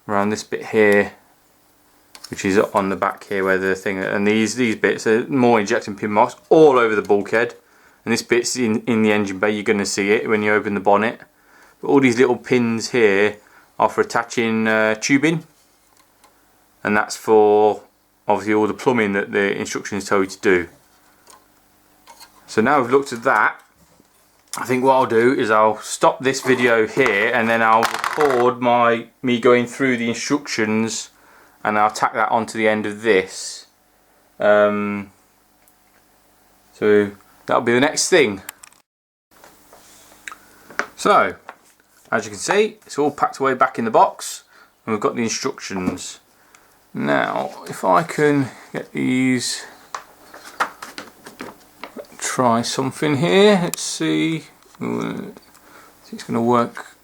this bit here, which is on the back here where the thing, and these bits are more injection pin marks all over the bulkhead. and this bit's in the engine bay. You're going to see it when you open the bonnet. But all these little pins here are for attaching tubing, and that's for obviously all the plumbing that the instructions tell you to do. So now we've looked at that, I think what I'll do is I'll stop this video here, and then I'll record me going through the instructions, and I'll tack that onto the end of this. So that'll be the next thing. So as you can see, it's all packed away back in the box, and we've got the instructions. Now if I can get these, try something here, let's see. It's going to work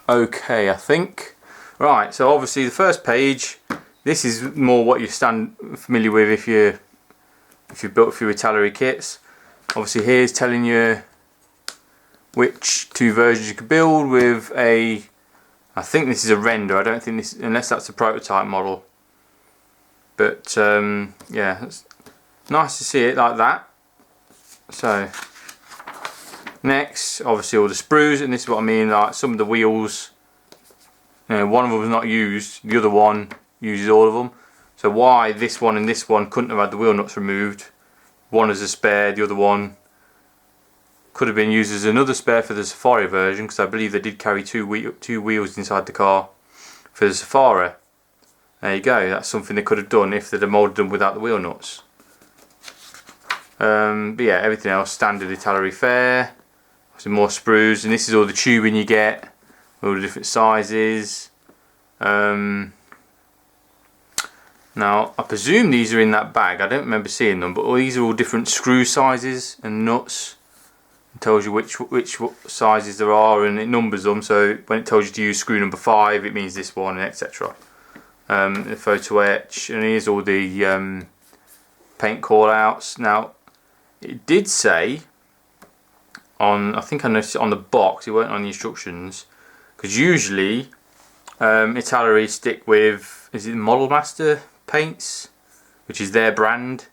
okay, I think. Right, so obviously the first page, this is more what you're familiar with if you've built a few Italeri kits. Obviously here's telling you which two versions you could build with a, I think this is a render, I don't think this, unless that's a prototype model. But yeah, it's nice to see it like that. So next, obviously all the sprues, and this is what I mean, like some of the wheels, you know, one of them was not used, the other one uses all of them. So why this one and this one couldn't have had the wheel nuts removed, one as a spare, the other one could have been used as another spare for the Safari version, because I believe they did carry two wheels inside the car for the Safari. There you go, that's something they could have done if they'd have moulded them without the wheel nuts. But yeah, everything else standard Italeri fare. Some more sprues, and this is all the tubing you get, all the different sizes. Now I presume these are in that bag, I don't remember seeing them, but all these are all different screw sizes and nuts. It tells you which sizes there are, and it numbers them, so when it tells you to use screw number 5 it means this one, and etc. The photo etch, and here's all the paint callouts. Now it did say on, I think I noticed it on the box, it weren't on the instructions, because usually Italeri stick with, is it Model Master paints, which is their brand,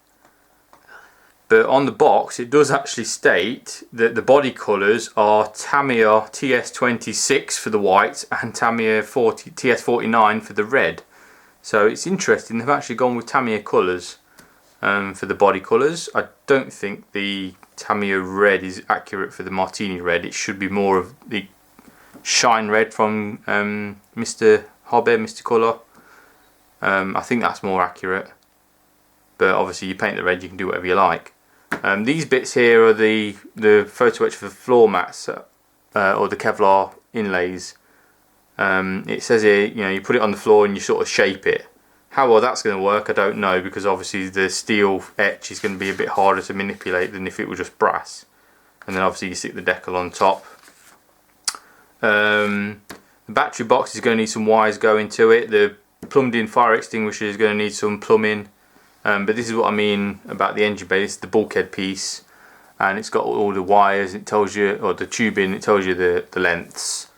but on the box it does actually state that the body colours are Tamiya TS26 for the white and Tamiya TS49 for the red. So it's interesting, they've actually gone with Tamiya colours for the body colours. I don't think the Tamiya red is accurate for the Martini red. It should be more of the shine red from Mr. Hobby, Mr. Colour. I think that's more accurate, but obviously you paint the red, you can do whatever you like. These bits here are the photo etch for the floor mats, or the Kevlar inlays. It says here, you know, you put it on the floor and you sort of shape it. How well that's going to work I don't know, because obviously the steel etch is going to be a bit harder to manipulate than if it were just brass. And then obviously you stick the decal on top. The battery box is going to need some wires going to it. The plumbed in fire extinguisher is going to need some plumbing. But this is what I mean about the engine bay. This is the bulkhead piece, and it's got all the wires. It tells you, or the tubing, it tells you the lengths.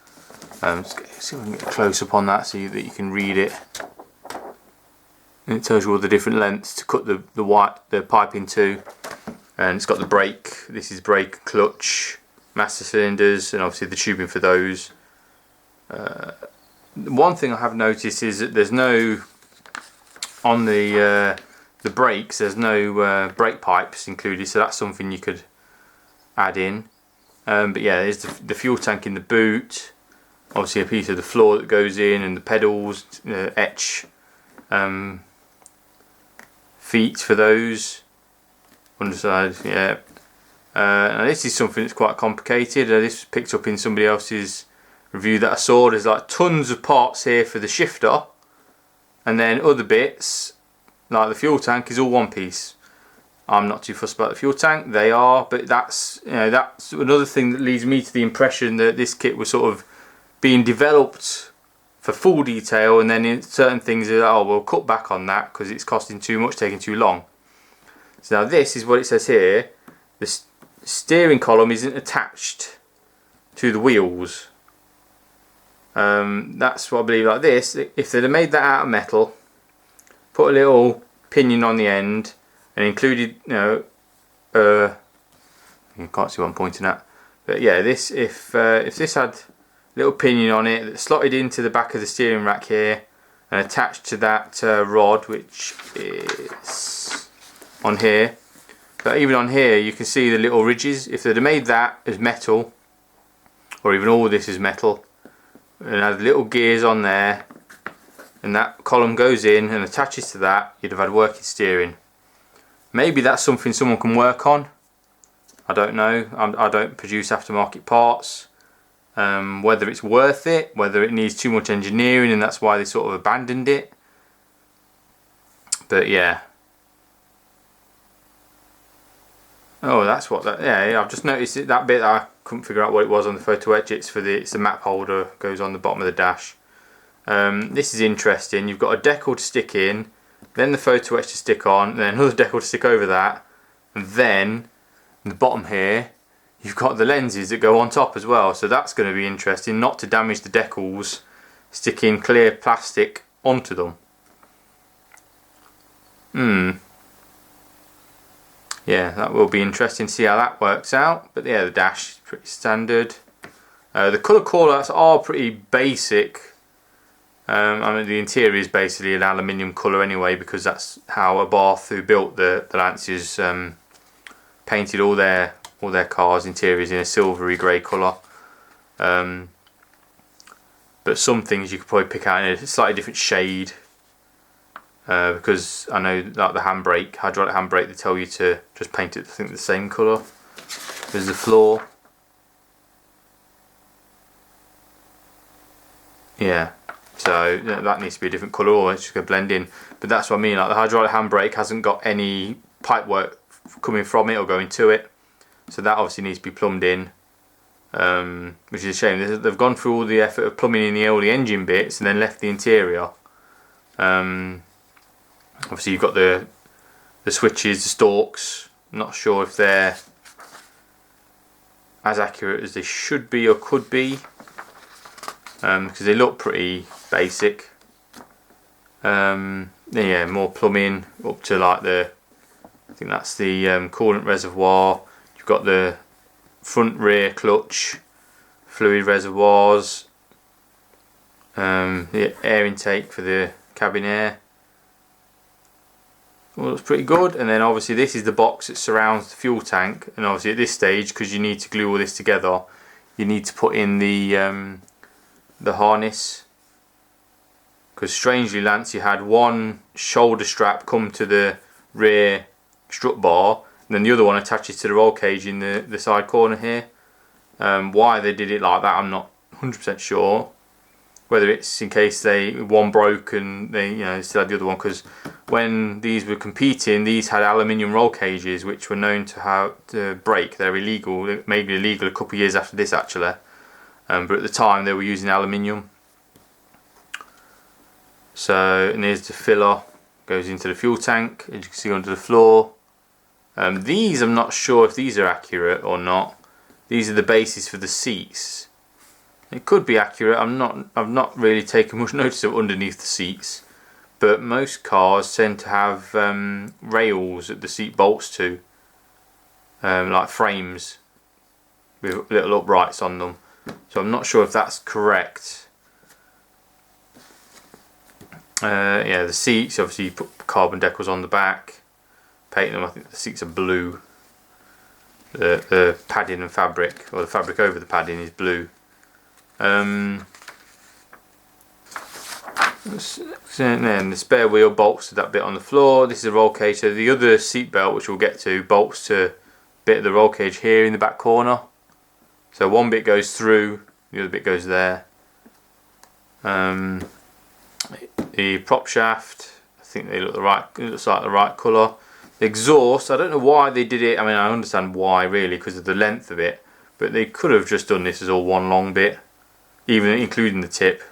Let's see if we can get a close up on that so that you can read it. And it tells you all the different lengths to cut the pipe into. And it's got the brake. This is brake, clutch, master cylinders, and obviously the tubing for those. One thing I have noticed is that there's no, on the brakes, there's no brake pipes included, so that's something you could add in. But yeah, there's the fuel tank in the boot, obviously a piece of the floor that goes in, and the pedals, etch feet for those underside. Yeah. Now this is something that's quite complicated. This was picked up in somebody else's review that I saw. There's like tons of parts here for the shifter, and then other bits like the fuel tank is all one piece. I'm not too fussed about the fuel tank, they are, but that's, you know, that's another thing that leads me to the impression that this kit was sort of being developed for full detail, and then in certain things, oh, we'll cut back on that because it's costing too much, taking too long. So now this is what it says here. The steering column isn't attached to the wheels. That's what I believe. Like this, if they'd have made that out of metal, put a little pinion on the end, and included, you know, You can't see what I'm pointing at. But yeah, this if this had a little pinion on it that slotted into the back of the steering rack here and attached to that rod, which is on here. But even on here you can see the little ridges. If they'd have made that as metal, or even all this is metal, and had little gears on there, and that column goes in and attaches to that, you'd have had working steering. Maybe that's something someone can work on. I don't know. I don't produce aftermarket parts. Whether it's worth it, whether it needs too much engineering and that's why they sort of abandoned it. But yeah. Oh, that's what that. Yeah, I've just noticed it, that bit that I couldn't figure out what it was on the photo etch. It's the map holder, goes on the bottom of the dash. This is interesting. You've got a decal to stick in, then the photo etch to stick on, then another decal to stick over that, and then in the bottom here you've got the lenses that go on top as well. So that's going to be interesting, not to damage the decals, sticking clear plastic onto them. Yeah, that will be interesting to see how that works out. But yeah, the dash is pretty standard. The colour callouts are pretty basic. I mean, the interior is basically an aluminium colour anyway, because that's how Abarth, who built the Lancias, painted all their cars' interiors in a silvery grey colour. But some things you could probably pick out in a slightly different shade. Because I know, like the handbrake, hydraulic handbrake, they tell you to just paint it, I think, the same colour as the floor. Yeah, so that needs to be a different colour, or it's just going to blend in. But that's what I mean, like the hydraulic handbrake hasn't got any pipework coming from it or going to it, so that obviously needs to be plumbed in, which is a shame. They've gone through all the effort of plumbing in all the engine bits and then left the interior. Obviously you've got the switches, the stalks. I'm not sure if they're as accurate as they should be or could be, because they look pretty basic. Yeah, more plumbing up to like I think that's the coolant reservoir. You've got the front rear clutch, fluid reservoirs, the air intake for the cabin air. Well, looks pretty good. And then obviously this is the box that surrounds the fuel tank, and obviously at this stage, because you need to glue all this together, you need to put in the harness, because strangely Lancia had one shoulder strap come to the rear strut bar, and then the other one attaches to the roll cage in the side corner here. Why they did it like that, I'm not 100% sure. Whether it's in case one broke and they still had the other one, because when these were competing, these had aluminium roll cages which were known to break. They're illegal. They made it illegal a couple of years after this actually, but at the time they were using aluminium. So, and here's the filler, goes into the fuel tank, as you can see under the floor. These, I'm not sure if these are accurate or not. These are the bases for the seats. It could be accurate. I've not really taken much notice of underneath the seats, but most cars tend to have rails that the seat bolts to, like frames with little uprights on them. So I'm not sure if that's correct. Yeah, the seats, obviously you put carbon decals on the back, paint them. I think the seats are blue. The padding and fabric, or the fabric over the padding, is blue. And then the spare wheel bolts to that bit on the floor. This is a roll cage. So the other seat belt, which we'll get to, bolts to a bit of the roll cage here in the back corner. So one bit goes through, the other bit goes there. The prop shaft, I think they look it looks like the right colour. The exhaust, I don't know why they did it. I mean, I understand why really, because of the length of it, but they could have just done this as all one long bit, even including the tip.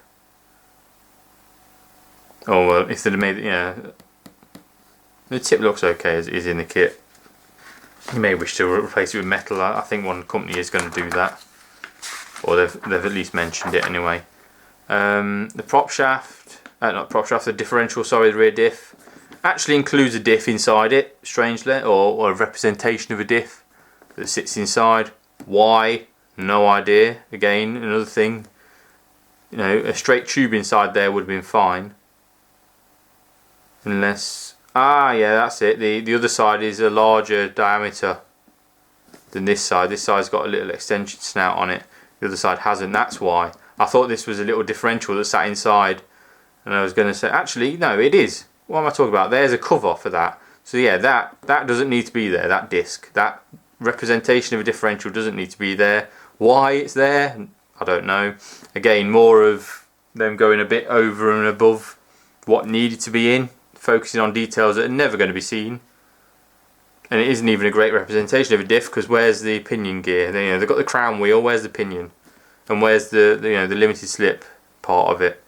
Oh well, if they'd have made it, the tip looks okay as it is in the kit. You may wish to replace it with metal. I think one company is going to do that, or they've at least mentioned it anyway. The prop shaft, not prop shaft, the differential, sorry, the rear diff, actually includes a diff inside it, strangely, or a representation of a diff. that sits inside. Why? No idea. Again, another thing, you know, a straight tube inside there would have been fine. Unless, yeah, that's it. The other side is a larger diameter than this side. This side's got a little extension snout on it. The other side hasn't. That's why. I thought this was a little differential that sat inside, and I was going to say, actually, no, it is. What am I talking about? There's a cover for that. So yeah, that doesn't need to be there. That disc, that representation of a differential doesn't need to be there. Why it's there, I don't know. Again, more of them going a bit over and above what needed to be in, focusing on details that are never going to be seen. And it isn't even a great representation of a diff, because where's the pinion gear? They've got the crown wheel. Where's the pinion? And where's the limited slip part of it?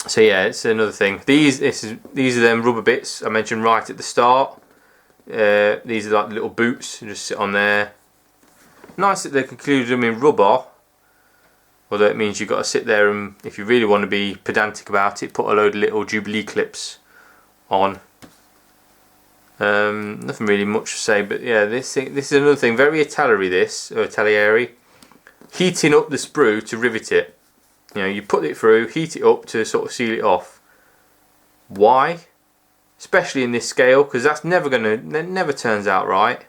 So yeah, it's another thing. These are them rubber bits I mentioned right at the start. These are like the little boots, just sit on there. Nice that they concluded them in rubber, although it means you've got to sit there and, if you really want to be pedantic about it, put a load of little Jubilee clips on. Nothing really much to say, but yeah, this is another thing, very Italeri, heating up the sprue to rivet it. You know, you put it through, heat it up to sort of seal it off. Why? Especially in this scale, because that never turns out right.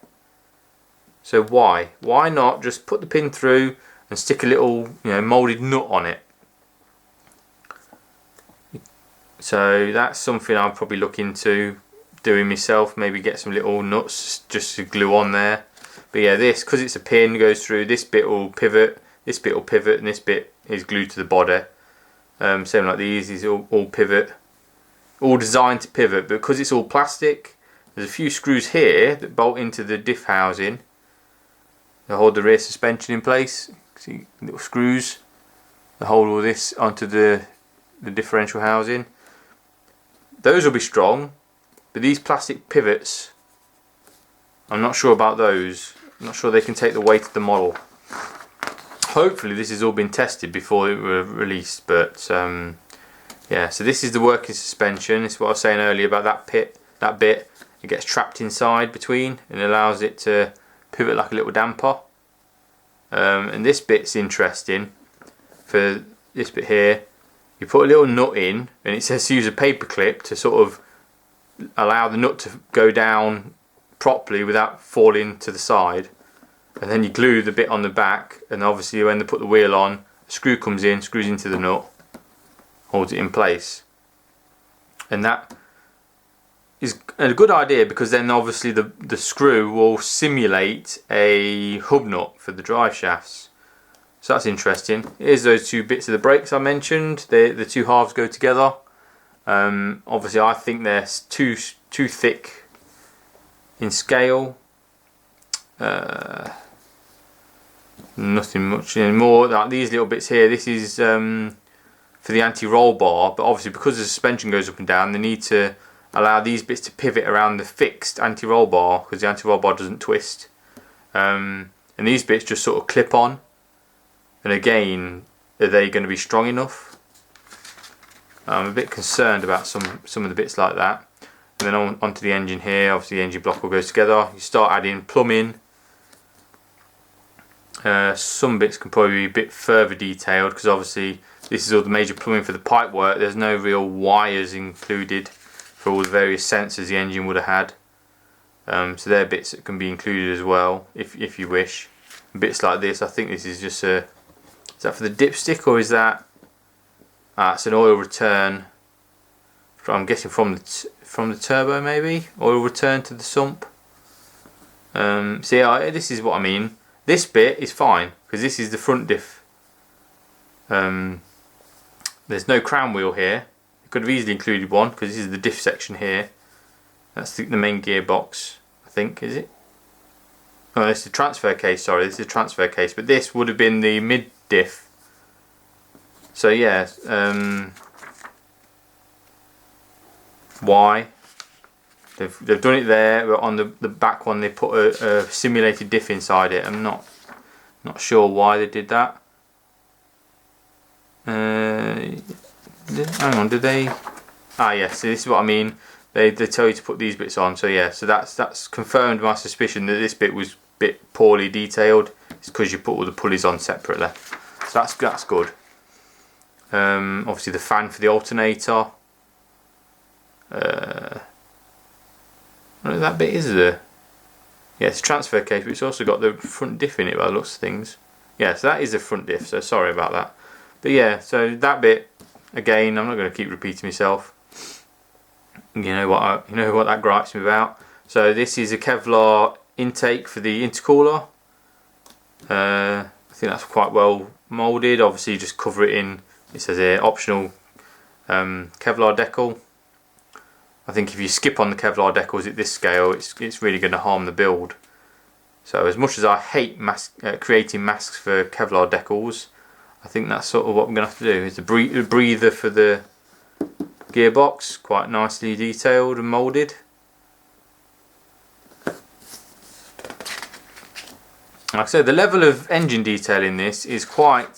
So why? Why not just put the pin through and stick a little, moulded nut on it? So that's something I'll probably look into doing myself. Maybe get some little nuts just to glue on there. But yeah, this, because it's a pin, goes through. This bit will pivot. This bit will pivot, and this bit is glued to the body. Same like these all pivot. All designed to pivot, but because it's all plastic, there's a few screws here that bolt into the diff housing to hold the rear suspension in place. See, little screws that hold all this onto the differential housing. Those will be strong, but these plastic pivots, I'm not sure about those. I'm not sure they can take the weight of the model. Hopefully this has all been tested before it were released, but yeah, so this is the working suspension. This is what I was saying earlier about that bit. It gets trapped inside between and allows it to pivot like a little damper. And this bit's interesting. For this bit here, you put a little nut in, and it says to use a paper clip to sort of allow the nut to go down properly without falling to the side. And then you glue the bit on the back, and obviously when they put the wheel on, a screw comes in, screws into the nut, holds it in place. And that is a good idea, because then obviously the screw will simulate a hub nut for the drive shafts. So that's interesting. Here's those two bits of the brakes I mentioned. The two halves go together. Obviously I think they're too thick in scale. Nothing much anymore. Like these little bits here, this is for the anti-roll bar, but obviously because the suspension goes up and down, they need to allow these bits to pivot around the fixed anti-roll bar, because the anti-roll bar doesn't twist. And these bits just sort of clip on. And again, are they going to be strong enough? I'm a bit concerned about some of the bits like that. And then onto the engine here, obviously the engine block all goes together. You start adding plumbing. Some bits can probably be a bit further detailed, because obviously this is all the major plumbing for the pipe work. There's no real wires included for all the various sensors the engine would have had. So there are bits that can be included as well, if you wish. Bits like this, I think this is just is that for the dipstick, or is that? It's an oil return. I'm guessing from the turbo, maybe oil return to the sump. So yeah, this is what I mean. This bit is fine, because this is the front diff. There's no crown wheel here. You could have easily included one, because this is the diff section here. That's the main gearbox, I think, is it? Oh, this is the transfer case, sorry, this is the transfer case, but this would have been the mid diff. So yeah, why? They've done it there, but on the back one they put a simulated diff inside it. I'm not sure why they did that. Hang on, did they? Yes, so this is what I mean. They tell you to put these bits on. So yeah, so that's confirmed my suspicion that this bit was bit poorly detailed, it's because you put all the pulleys on separately. So that's good. Obviously the fan for the alternator. What that bit is there? Yeah, it's a transfer case, but it's also got the front diff in it by the looks of things. Yeah, so that is the front diff, so sorry about that. But yeah, so that bit, again, I'm not going to keep repeating myself. You know what that gripes me about. So this is a Kevlar intake for the intercooler. I think that's quite well moulded. Obviously, you just cover it in. It says here optional Kevlar decal. I think if you skip on the Kevlar decals at this scale, it's really going to harm the build. So as much as I hate creating masks for Kevlar decals, I think that's sort of what I'm going to have to do. It's a breather for the gearbox, quite nicely detailed and moulded. Like I said, the level of engine detail in this is quite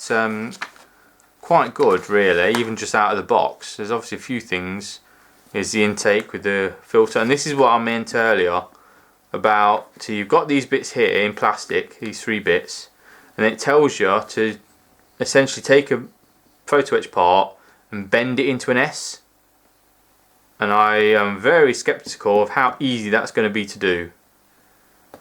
good, really, even just out of the box. There's obviously a few things. Here's the intake with the filter, and this is what I meant earlier about, so you've got these bits here in plastic, these 3 bits, and it tells you to essentially take a photo etch part and bend it into an S, and I am very skeptical of how easy that's going to be to do.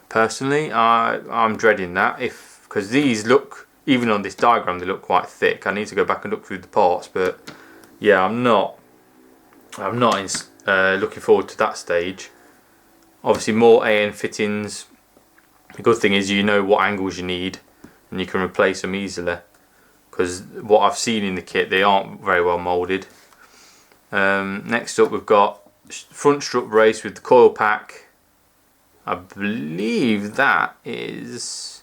Personally, I'm dreading that, because these look, even on this diagram, they look quite thick. I need to go back and look through the parts, but yeah, I'm not looking forward to that stage. Obviously, more AN fittings. The good thing is you know what angles you need, and you can replace them easily. Because what I've seen in the kit, they aren't very well moulded. Next up, we've got front strut brace with the coil pack. I believe that is,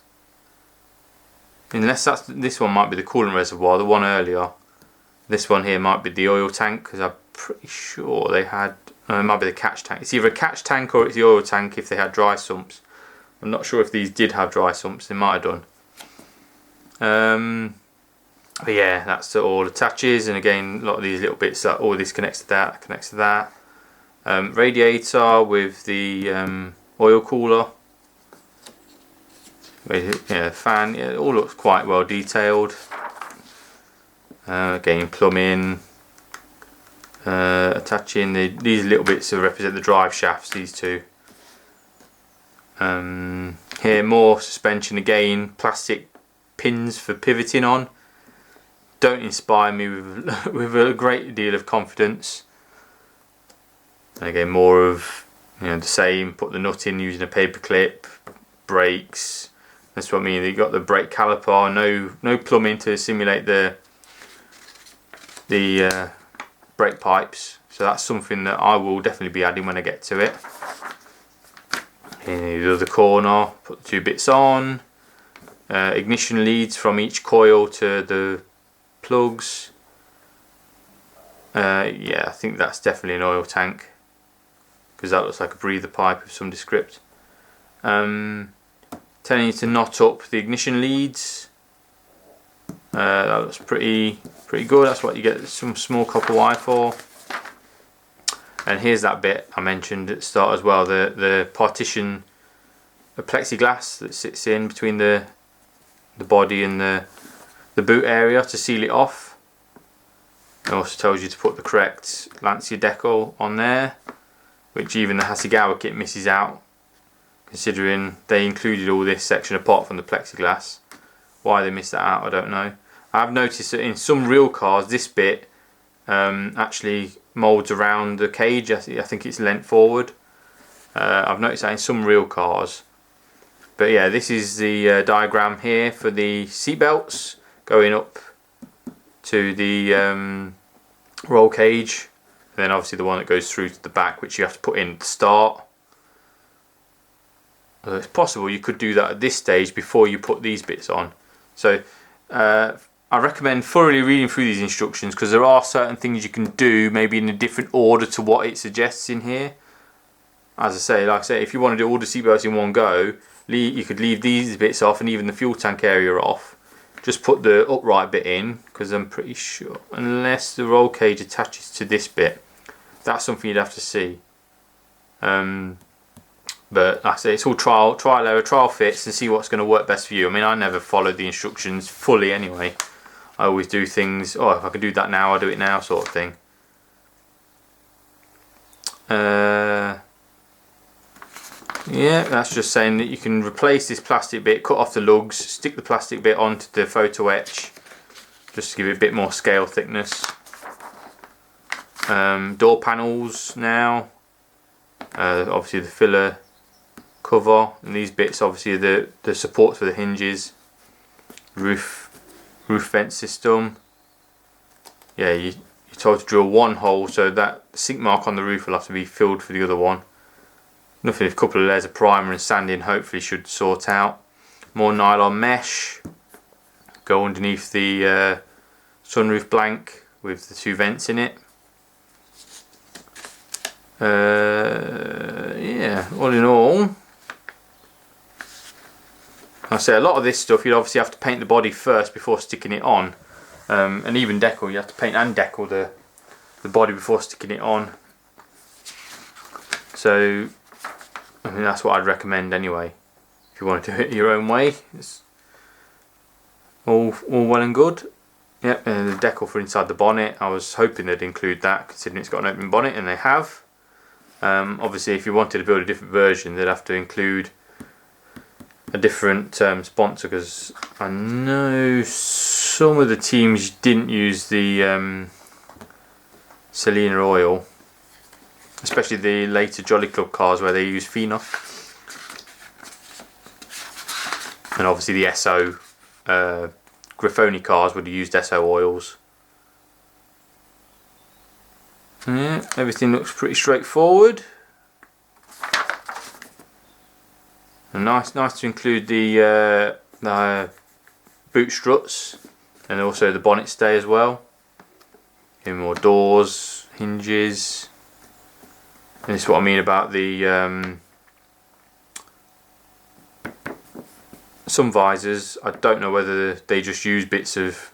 unless this one might be the coolant reservoir, the one earlier. This one here might be the oil tank, because I'm pretty sure they had, no, it might be the catch tank. It's either a catch tank or it's the oil tank if they had dry sumps. I'm not sure if these did have dry sumps, they might have done. But yeah, that's all attaches, and again, a lot of these little bits, all this connects to that, connects to that. Radiator with the oil cooler. Yeah, fan, yeah, it all looks quite well detailed. Again, plumbing, attaching these little bits to represent the drive shafts, these two. Here, more suspension, again, plastic pins for pivoting on. Don't inspire me with a great deal of confidence. And again, more of the same. Put the nut in using a paper clip. Brakes. That's what I mean. You got the brake caliper. No plumbing to simulate the brake pipes. So that's something that I will definitely be adding when I get to it. In the other corner, put the 2 bits on. Ignition leads from each coil to the plugs. Yeah, I think that's definitely an oil tank, because that looks like a breather pipe of some descript. Telling you to knot up the ignition leads. That looks pretty good. That's what you get some small copper wire for. And here's that bit I mentioned at the start as well, the partition, the plexiglass that sits in between the body and the boot area to seal it off. It also tells you to put the correct Lancia Decal on there, which even the Hasegawa kit misses out, considering they included all this section apart from the plexiglass. Why they missed that out, I don't know. I've noticed that in some real cars this bit actually moulds around the cage. I think it's leant forward. I've noticed that in some real cars. But yeah, this is the diagram here for the seat belts going up to the roll cage, and then obviously the one that goes through to the back, which you have to put in at the start. Although it's possible you could do that at this stage before you put these bits on. So I recommend thoroughly reading through these instructions, because there are certain things you can do maybe in a different order to what it suggests in here. As I say, like I say, if you want to do all the seatbelts in one go, you could leave these bits off and even the fuel tank area off. Just put the upright bit in, because I'm pretty sure, unless the roll cage attaches to this bit, that's something you'd have to see. But like I say, it's all trial error, trial fits, and see what's going to work best for you. I mean, I never follow the instructions fully anyway. I always do things, oh, if I can do that now, I'll do it now, sort of thing. Yeah, that's just saying that you can replace this plastic bit, cut off the lugs, stick the plastic bit onto the photo etch, just to give it a bit more scale thickness. Door panels now, obviously the filler cover, and these bits obviously are the supports for the hinges. Roof vent system. Yeah, you're told to drill one hole, so that sink mark on the roof will have to be filled for the other one. Nothing, a couple of layers of primer and sanding hopefully should sort out. More nylon mesh, go underneath the sunroof blank with the 2 vents in it. Yeah, all in all, I say a lot of this stuff you'd obviously have to paint the body first before sticking it on, and even decal, you have to paint and decal the body before sticking it on. So I mean, that's what I'd recommend anyway. If you want to do it your own way, it's all well and good. Yep, and the decal for inside the bonnet, I was hoping they'd include that, considering it's got an open bonnet, and they have. Obviously, if you wanted to build a different version, they'd have to include a different sponsor, because I know some of the teams didn't use the Selena oil. Especially the later Jolly Club cars where they use phenol. And obviously the SO Grifoni cars would have used SO oils. Yeah, everything looks pretty straightforward. And nice to include the boot struts and also the bonnet stay as well. Give more doors, hinges. And this is what I mean about the some visors. I don't know whether they just use bits of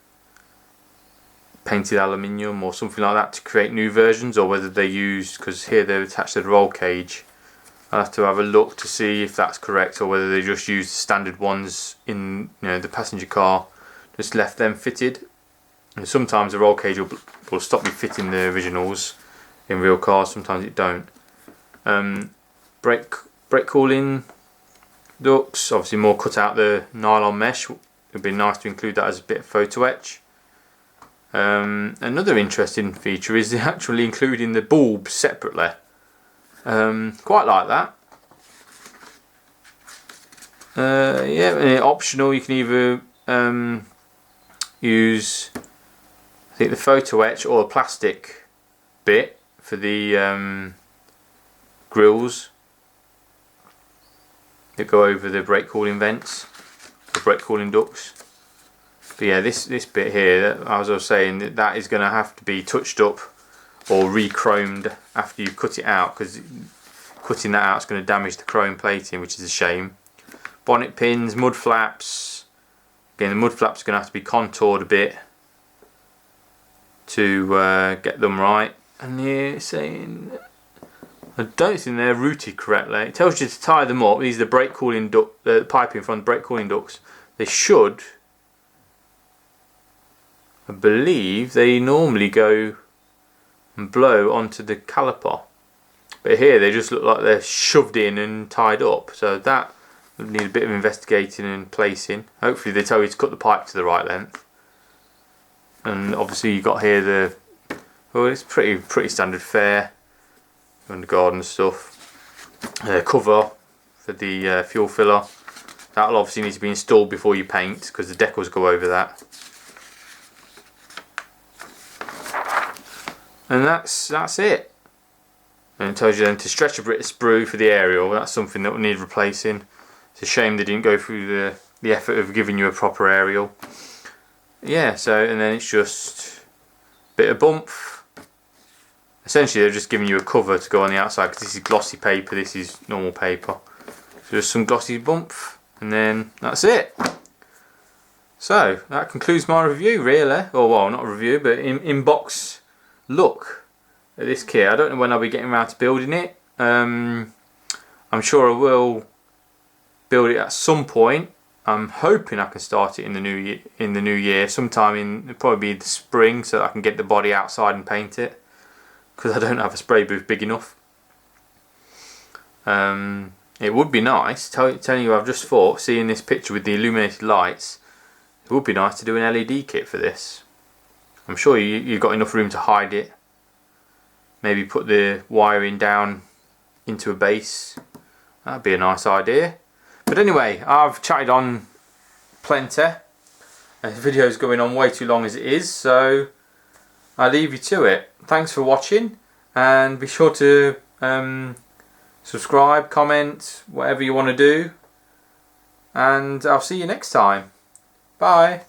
painted aluminium or something like that to create new versions, or whether they use, because here they're attached to the roll cage. I'll have to have a look to see if that's correct, or whether they just use the standard ones in the passenger car, just left them fitted. And sometimes the roll cage will stop me fitting the originals in real cars, sometimes it don't. Brake cooling ducts, obviously more cut out the nylon mesh. It would be nice to include that as a bit of photo etch. Another interesting feature is actually including the bulbs separately. Quite like that. Yeah, and optional, you can either use, I think, the photo etch or a plastic bit for the grills that go over the brake cooling vents, the brake cooling ducts. But yeah, this bit here, as I was saying, that is going to have to be touched up or re-chromed after you've cut it out, because cutting that out is going to damage the chrome plating, which is a shame. Bonnet pins, mud flaps. Again, the mud flaps are going to have to be contoured a bit to get them right. And here it's saying, I don't think they're routed correctly. It tells you to tie them up. These are the brake cooling duct, the piping from the brake cooling ducts. They should, I believe, they normally go and blow onto the caliper. But here they just look like they're shoved in and tied up. So that would need a bit of investigating and placing. Hopefully they tell you to cut the pipe to the right length. And obviously you've got here the, well, it's pretty standard fare on the garden stuff. Cover for the fuel filler. That'll obviously need to be installed before you paint, because the decals go over that. And that's it. And it tells you then to stretch a bit of sprue for the aerial. That's something that will need replacing. It's a shame they didn't go through the effort of giving you a proper aerial. Yeah, so, and then it's just a bit of bump. Essentially they're just giving you a cover to go on the outside, because this is glossy paper, this is normal paper. So just some glossy bump, and then that's it. So that concludes my review, really. Or well, not a review, but in-box look at this kit. I don't know when I'll be getting around to building it. I I'm sure I will build it at some point. I'm hoping I can start it in the new year, sometime in, it'll probably be the spring, so that I can get the body outside and paint it, because I don't have a spray booth big enough. It would be nice, telling you, I've just thought, seeing this picture with the illuminated lights, it would be nice to do an LED kit for this. I'm sure you've got enough room to hide it. Maybe put the wiring down into a base. That'd be a nice idea. But anyway, I've chatted on plenty. The video's going on way too long as it is, so I'll leave you to it. Thanks for watching, and be sure to subscribe, comment, whatever you want to do, and I'll see you next time. Bye.